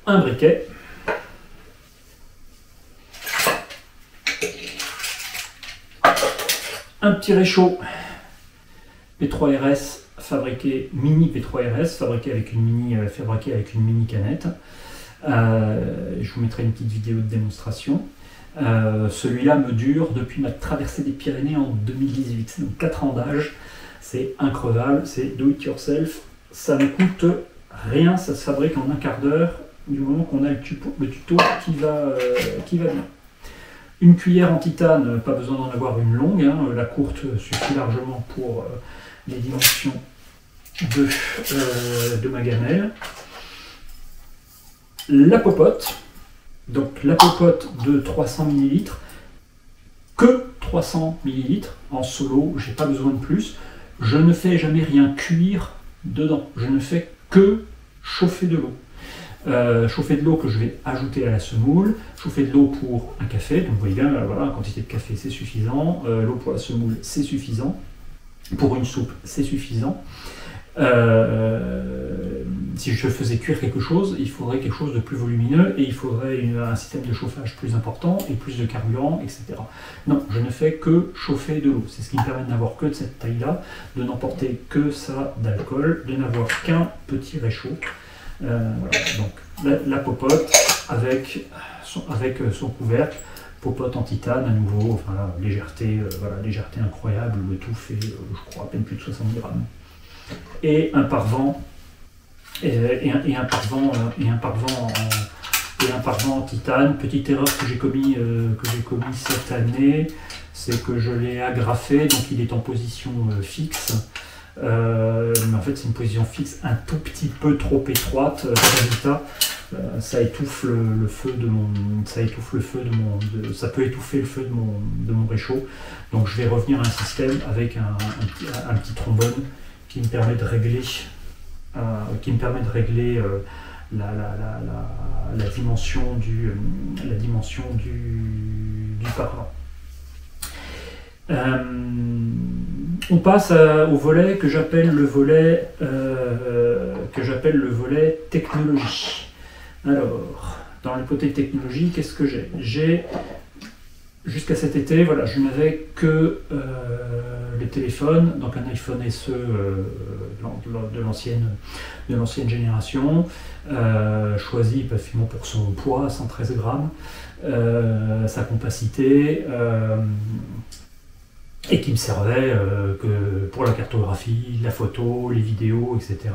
Un briquet. Un petit réchaud P3RS mini P3RS fabriqué avec une mini canette. Je vous mettrai une petite vidéo de démonstration. Celui-là me dure depuis ma traversée des Pyrénées en 2018, donc 4 ans d'âge. C'est increvable, c'est do it yourself. Ça ne coûte rien, ça se fabrique en un quart d'heure du moment qu'on a le tuto qui va bien. Une cuillère en titane, pas besoin d'en avoir une longue, hein, la courte suffit largement pour les dimensions de ma gamelle. La popote, donc la popote de 300 ml, que 300 ml en solo, j'ai pas besoin de plus. Je ne fais jamais rien cuire dedans, je ne fais que chauffer de l'eau. Chauffer de l'eau que je vais ajouter à la semoule, chauffer de l'eau pour un café, donc vous voyez bien, voilà, la quantité de café c'est suffisant, l'eau pour la semoule c'est suffisant, pour une soupe c'est suffisant. Si je faisais cuire quelque chose, il faudrait quelque chose de plus volumineux et il faudrait un système de chauffage plus important et plus de carburant, etc. Non, je ne fais que chauffer de l'eau. C'est ce qui me permet de n'avoir que de cette taille-là, de n'emporter que ça d'alcool, de n'avoir qu'un petit réchaud. Voilà. Donc la popote avec son couvercle, popote en titane à nouveau, enfin là, légèreté, voilà, légèreté incroyable, le tout fait, je crois, à peine plus de 70 grammes. Et un parvent un parvent en titane. Petite erreur que j'ai commis cette année, c'est que je l'ai agrafé, donc il est en position fixe. Mais en fait c'est une position fixe un tout petit peu trop étroite. Résultat, ça étouffe le feu de mon, ça peut étouffer le feu de mon réchaud. Donc je vais revenir à un système avec un petit trombone qui me permet de régler, la dimension du parvent. On passe au volet que j'appelle le volet technologie. Alors, dans le côté technologie, qu'est-ce que j'ai? Jusqu'à cet été, voilà, je n'avais que le téléphone, donc un iPhone SE de l'ancienne génération, choisi parfaitement pour son poids, 113 grammes, sa compacité, et qui me servait que pour la cartographie, la photo, les vidéos, etc.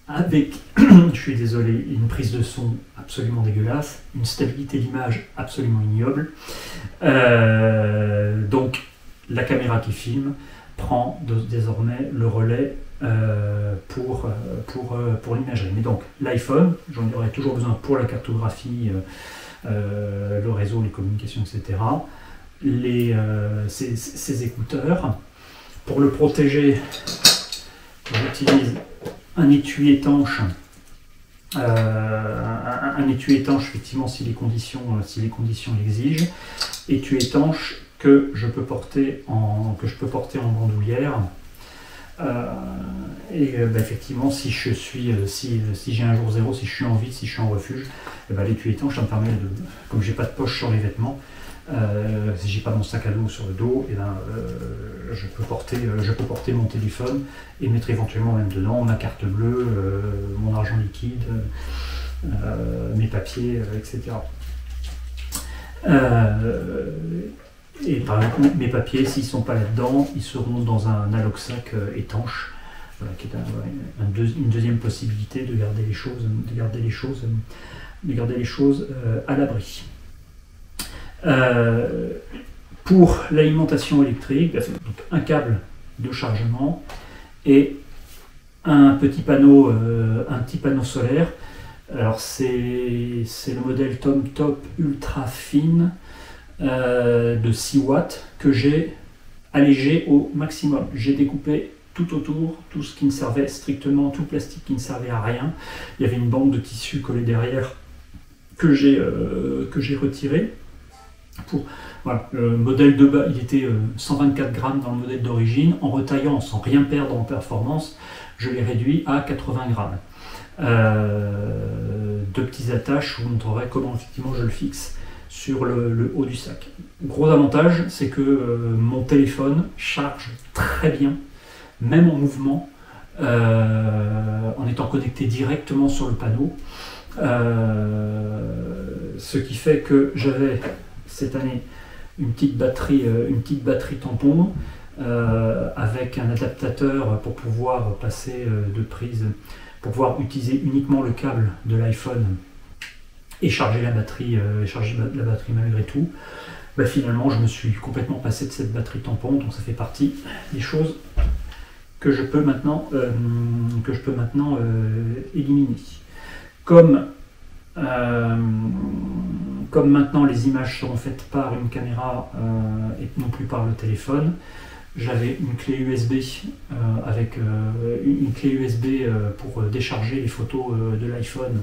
Avec, je suis désolé, une prise de son absolument dégueulasse, une stabilité d'image absolument ignoble. Donc la caméra qui filme prend désormais le relais pour l'imagerie. Mais donc l'iPhone, j'en aurai toujours besoin pour la cartographie, le réseau, les communications, etc. Ces écouteurs, pour le protéger, j'utilise un étui étanche, effectivement si les conditions l'exigent, étui étanche que je peux porter en bandoulière. Effectivement, si j'ai un jour zéro, si je suis en vide, si je suis en refuge, l'étui étanche, ça me permet comme j'ai pas de poche sur les vêtements, si j'ai pas mon sac à dos sur le dos, je peux porter mon téléphone et mettre éventuellement même dedans ma carte bleue, mon argent liquide, mes papiers, etc. Et par exemple, mes papiers, s'ils ne sont pas là-dedans, ils seront dans un alloc-sac étanche, voilà, qui est une deuxième possibilité de garder les choses à l'abri. Pour l'alimentation électrique, donc un câble de chargement et un petit panneau solaire. Alors c'est le modèle TomTop Ultra Fine de 6 watts que j'ai allégé au maximum. J'ai découpé tout autour, tout ce qui ne servait strictement, tout plastique qui ne servait à rien. Il y avait une bande de tissu collée derrière que j'ai retiré. Voilà, le modèle de bas, il était 124 grammes dans le modèle d'origine. En retaillant, sans rien perdre en performance, je l'ai réduit à 80 grammes. Deux petits attaches, je vous montrerai comment effectivement je le fixe sur le haut du sac. Gros avantage, c'est que mon téléphone charge très bien, même en mouvement, en étant connecté directement sur le panneau. Ce qui fait que j'avais cette année une petite batterie tampon avec un adaptateur pour pouvoir passer de prise pour pouvoir utiliser uniquement le câble de l'iPhone et charger la batterie malgré tout, bah, finalement je me suis complètement passé de cette batterie tampon, donc ça fait partie des choses que je peux maintenant, éliminer. Comme maintenant les images seront faites par une caméra et non plus par le téléphone, j'avais une clé USB pour décharger les photos de l'iPhone,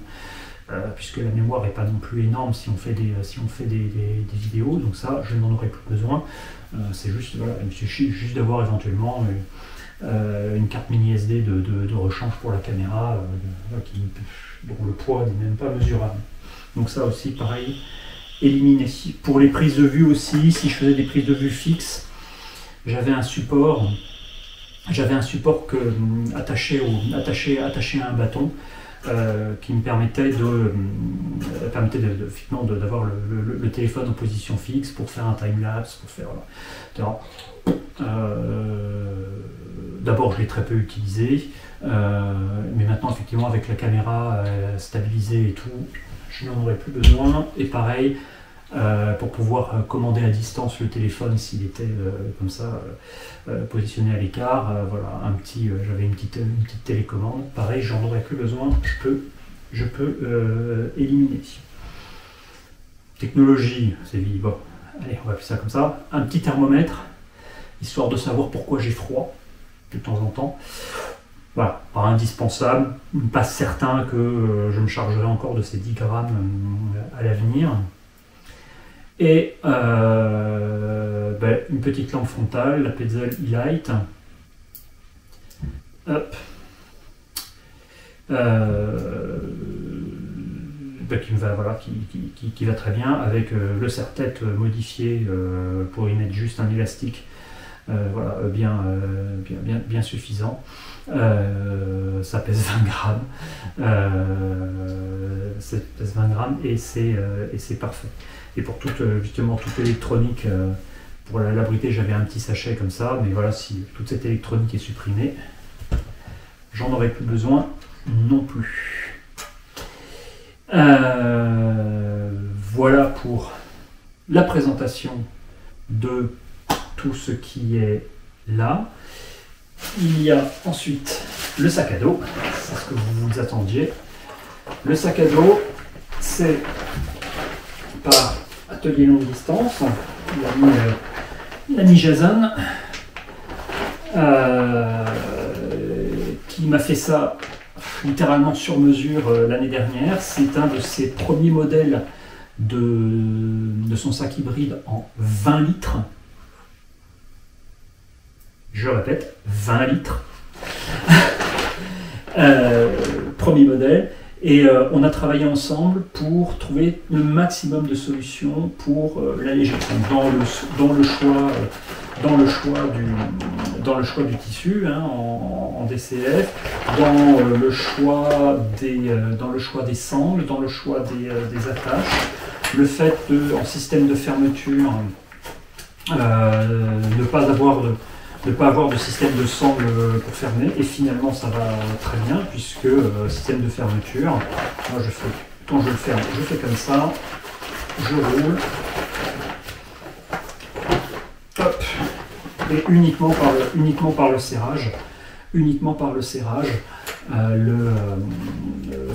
puisque la mémoire n'est pas non plus énorme si on fait des vidéos, donc ça je n'en aurai plus besoin. C'est juste, voilà, il me suffit juste d'avoir éventuellement une carte mini SD de rechange pour la caméra, dont le poids n'est même pas mesurable. Donc ça aussi pareil, éliminé. Pour les prises de vue aussi, si je faisais des prises de vue fixes, j'avais un support attaché à un bâton qui me permettait d'avoir le téléphone en position fixe pour faire un time-lapse, pour faire... D'abord, je l'ai très peu utilisé, mais maintenant, effectivement, avec la caméra stabilisée et tout, je n'en aurais plus besoin. Et pareil, pour pouvoir commander à distance le téléphone s'il était comme ça, positionné à l'écart, voilà, j'avais une petite télécommande. Pareil, j'en aurais plus besoin, je peux éliminer. Technologie, c'est bon, allez, on va faire ça comme ça. Un petit thermomètre, histoire de savoir pourquoi j'ai froid de temps en temps. Voilà, pas indispensable, pas certain que je me chargerai encore de ces 10 grammes à l'avenir. Et une petite lampe frontale, la Petzl E-Light. Hop. Qui va très bien avec le serre-tête modifié pour y mettre juste un élastique bien suffisant. Ça pèse 20 grammes. Ça pèse 20 grammes et c'est parfait. Et pour toute l'électronique, pour l'abriter, j'avais un petit sachet comme ça, mais voilà, si toute cette électronique est supprimée, j'en aurai plus besoin non plus. Voilà pour la présentation de tout ce qui est là. Il y a ensuite le sac à dos, c'est ce que vous attendiez. Le sac à dos, c'est par Atelier Longue Distance, l'ami Jason, qui m'a fait ça littéralement sur mesure l'année dernière. C'est un de ses premiers modèles de son sac hybride en 20 litres. Je répète, 20 litres. Premier modèle. Et on a travaillé ensemble pour trouver le maximum de solutions pour l'alléger. Dans le choix du tissu, hein, en DCF, dans le choix des sangles, dans le choix des attaches, le fait en système de fermeture ne pas avoir de système de sangle pour fermer, et finalement ça va très bien puisque système de fermeture, moi quand je le ferme, je fais comme ça, je roule, hop, et uniquement par le serrage,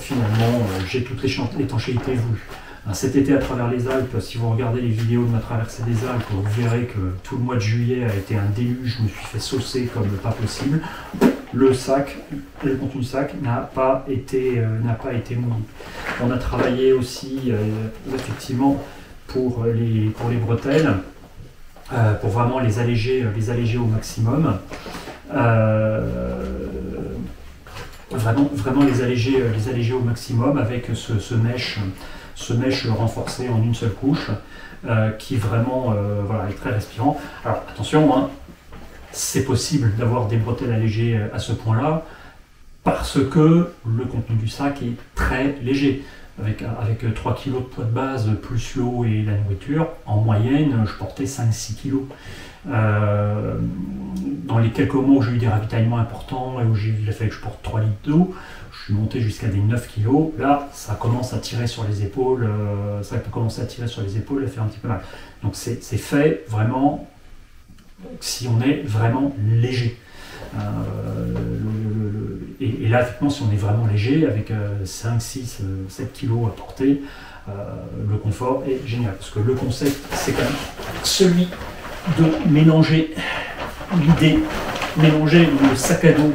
finalement j'ai toute l'étanchéité voulue. Cet été à travers les Alpes, si vous regardez les vidéos de ma traversée des Alpes, vous verrez que tout le mois de juillet a été un déluge, je me suis fait saucer comme pas possible. Le contenu du sac n'a pas été mouillé. On a travaillé aussi effectivement pour les bretelles, pour vraiment les alléger au maximum. Vraiment les alléger au maximum avec ce mesh renforcé en une seule couche qui vraiment est très respirant. Alors attention, hein, c'est possible d'avoir des bretelles allégées à ce point-là parce que le contenu du sac est très léger. avec 3 kg de poids de base, plus l'eau et la nourriture, en moyenne, je portais 5-6 kg. Dans les quelques mois où j'ai eu des ravitaillements importants et où il a fallu que je porte 3 litres d'eau, je suis monté jusqu'à des 9 kg. Là, ça commence à tirer sur les épaules, et faire un petit peu mal. Donc c'est fait vraiment si on est vraiment léger. Et là, effectivement, si on est vraiment léger, avec 5, 6, 7 kg à porter, le confort est génial. Parce que le concept, c'est quand même celui de mélanger le sac à dos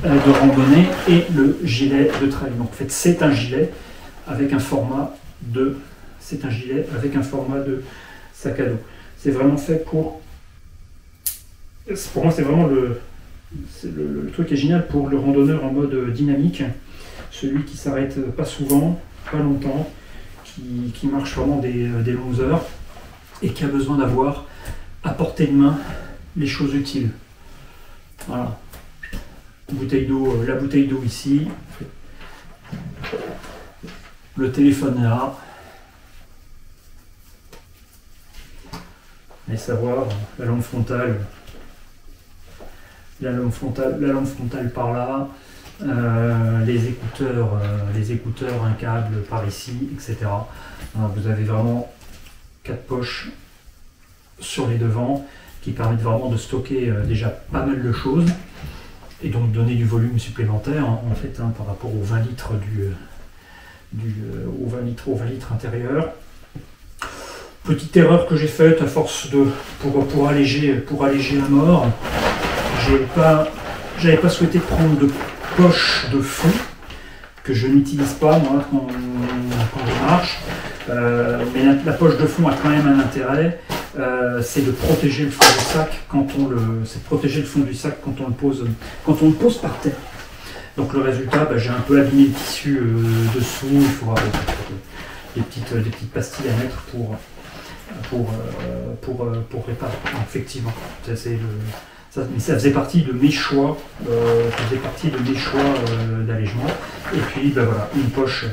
de randonnée et le gilet de trail. Donc en fait, c'est un gilet avec un format de sac à dos. C'est vraiment fait pour moi, c'est vraiment le truc qui est génial pour le randonneur en mode dynamique, celui qui s'arrête pas souvent, pas longtemps, qui marche vraiment des longues heures et qui a besoin d'avoir à portée de main les choses utiles. Voilà. La bouteille d'eau ici, le téléphone là, et savoir la lampe frontale par là, les écouteurs, un câble par ici, etc. Alors, vous avez vraiment 4 poches sur les devants qui permettent vraiment de stocker déjà pas mal de choses et donc donner du volume supplémentaire en fait par rapport aux 20 litres aux 20 litres intérieurs. Petite erreur que j'ai faite à force pour alléger à mort, j'avais pas souhaité prendre de poche de fond que je n'utilise pas moi quand je marche, mais la poche de fond a quand même un intérêt, c'est de protéger le fond du sac quand on le pose par terre. Donc le résultat, j'ai un peu abîmé le tissu dessous, il faudra des petites pastilles à mettre pour réparer. Effectivement, mais ça faisait partie de mes choix, d'allègement. Et puis voilà, une poche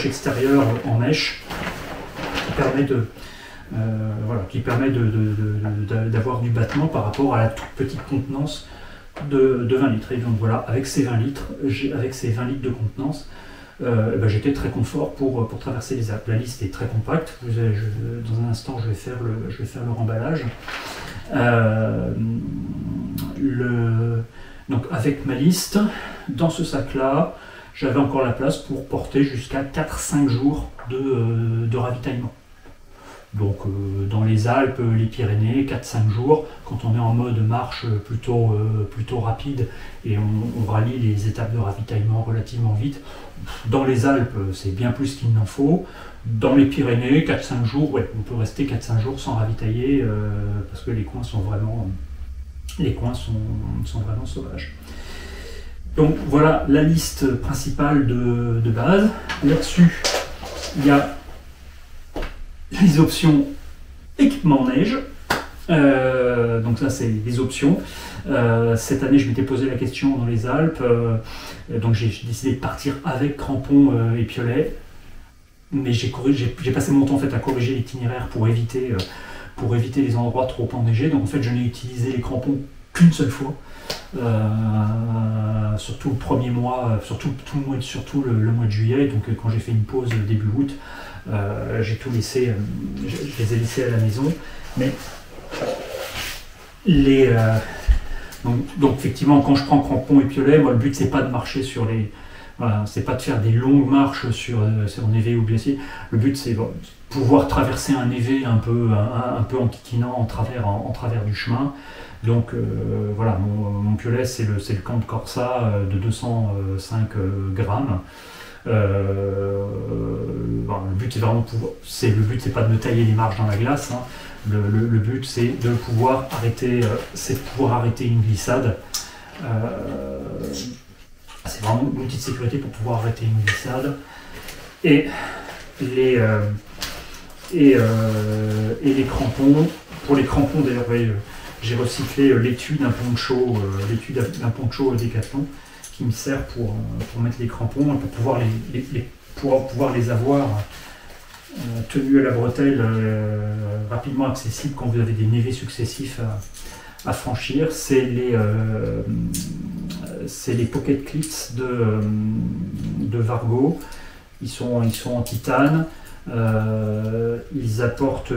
extérieure en mèche qui permet d'avoir du battement par rapport à la toute petite contenance de 20 litres. Et donc voilà, avec ces 20 litres de contenance, j'étais très confort pour traverser les Alpes. La liste est très compacte. Dans un instant, je vais faire le remballage. Donc avec ma liste, dans ce sac-là, j'avais encore la place pour porter jusqu'à 4-5 jours de ravitaillement. Donc dans les Alpes, les Pyrénées, 4-5 jours, quand on est en mode marche plutôt rapide et on rallie les étapes de ravitaillement relativement vite. Dans les Alpes, c'est bien plus qu'il n'en faut. Dans les Pyrénées, 4-5 jours, on peut rester 4-5 jours sans ravitailler parce que les coins sont vraiment sauvages. Donc voilà la liste principale de base. Là-dessus, il y a les options équipement neige. Donc ça, c'est les options. Cette année, je m'étais posé la question dans les Alpes. Donc j'ai décidé de partir avec crampons et piolets. Mais j'ai passé mon temps en fait à corriger l'itinéraire pour éviter les endroits trop enneigés. Donc en fait, je n'ai utilisé les crampons qu'une seule fois. Surtout le premier mois, surtout le mois de juillet. Donc quand j'ai fait une pause début août, j'ai tout laissé, je les ai laissés à la maison. Mais donc effectivement, quand je prends crampons et piolets, moi le but c'est pas de marcher sur les, voilà, c'est pas de faire des longues marches sur névé ou glacier. Le but c'est pouvoir traverser un névé un peu enquiquinant en travers du chemin. Donc voilà, mon piolet c'est le Camp Corsa de 205 grammes. Le but c'est vraiment le but c'est pas de me tailler les marches dans la glace. Hein. Le but c'est de pouvoir arrêter, une glissade. C'est vraiment l'outil de sécurité pour pouvoir arrêter une glissade. Et les crampons. Pour les crampons d'ailleurs, j'ai recyclé l'étui d'un poncho Décathlon qui me sert pour mettre les crampons et pour pouvoir les avoir tenus à la bretelle, rapidement accessibles quand vous avez des névés successifs à franchir. C'est les Pocket Clips de Vargo. Ils sont en titane. Ils apportent,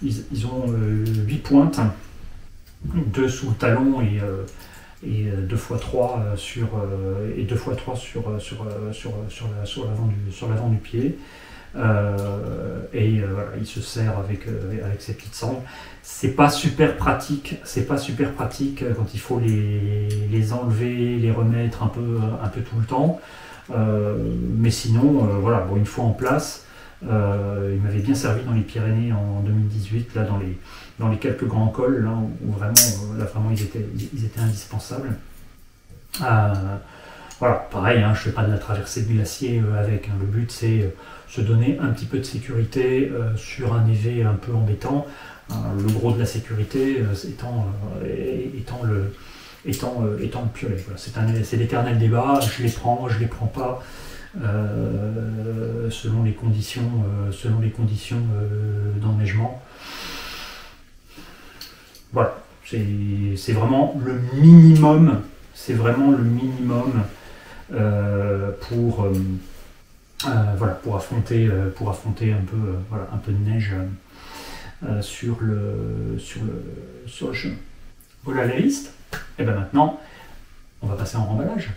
ils ont 8 pointes, 2 sous le talon et 2x3 sur l'avant du pied. Voilà, il se sert avec ses petites sangles. C'est pas super pratique quand il faut les enlever, les remettre un peu tout le temps. Mais sinon, voilà, bon, une fois en place, il m'avait bien servi dans les Pyrénées en 2018, là dans les quelques grands cols, là, où vraiment, ils étaient indispensables. Voilà, pareil, hein, je ne fais pas de la traversée de glacier avec. Hein, le but, c'est se donner un petit peu de sécurité sur un névé un peu embêtant. Le gros de la sécurité étant le piolet. Voilà, c'est l'éternel débat. Je les prends pas, selon les conditions d'enneigement. Voilà, c'est vraiment le minimum. C'est vraiment le minimum pour affronter un peu de neige sur le chemin. Voilà la liste. Et bien maintenant, on va passer en remballage.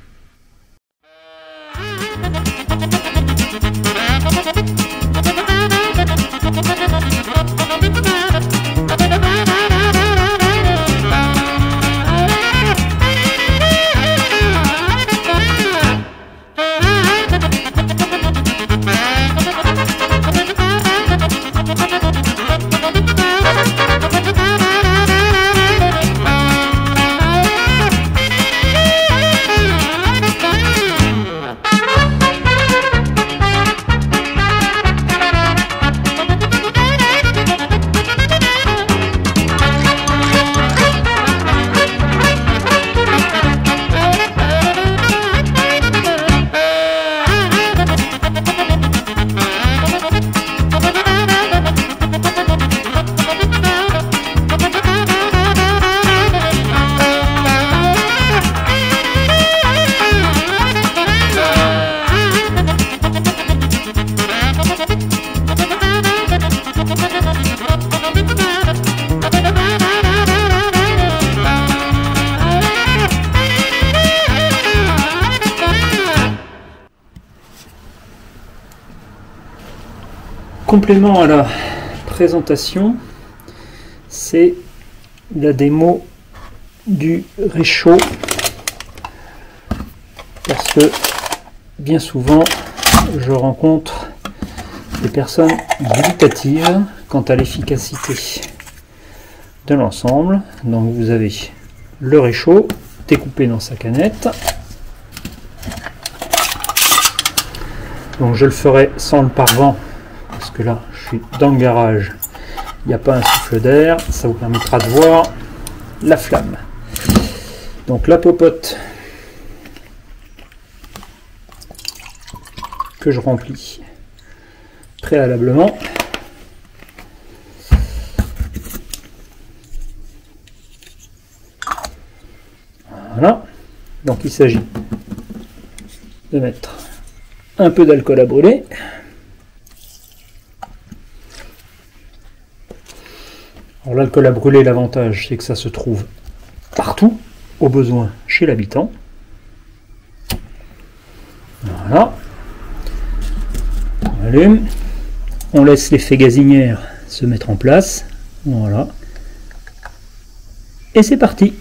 Complément à la présentation, c'est la démo du réchaud, parce que bien souvent je rencontre des personnes dubitatives quant à l'efficacité de l'ensemble. Donc vous avez le réchaud découpé dans sa canette. Donc je le ferai sans le pare-vent, parce que là je suis dans le garage, il n'y a pas un souffle d'air, ça vous permettra de voir la flamme. Donc la popote que je remplis préalablement. Voilà, donc il s'agit de mettre un peu d'alcool à brûler. Alors l'alcool à brûler, l'avantage c'est que ça se trouve partout, au besoin chez l'habitant. Voilà. On allume. On laisse l'effet gazinière se mettre en place. Voilà. Et c'est parti.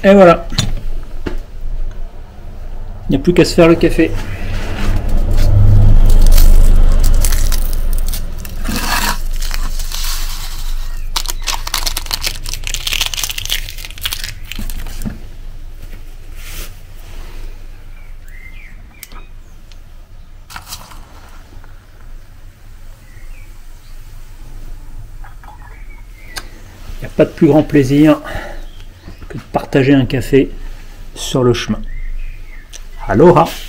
Et voilà. plus qu'à se faire le café. Il n'y a pas de plus grand plaisir que de partager un café sur le chemin. Aloha!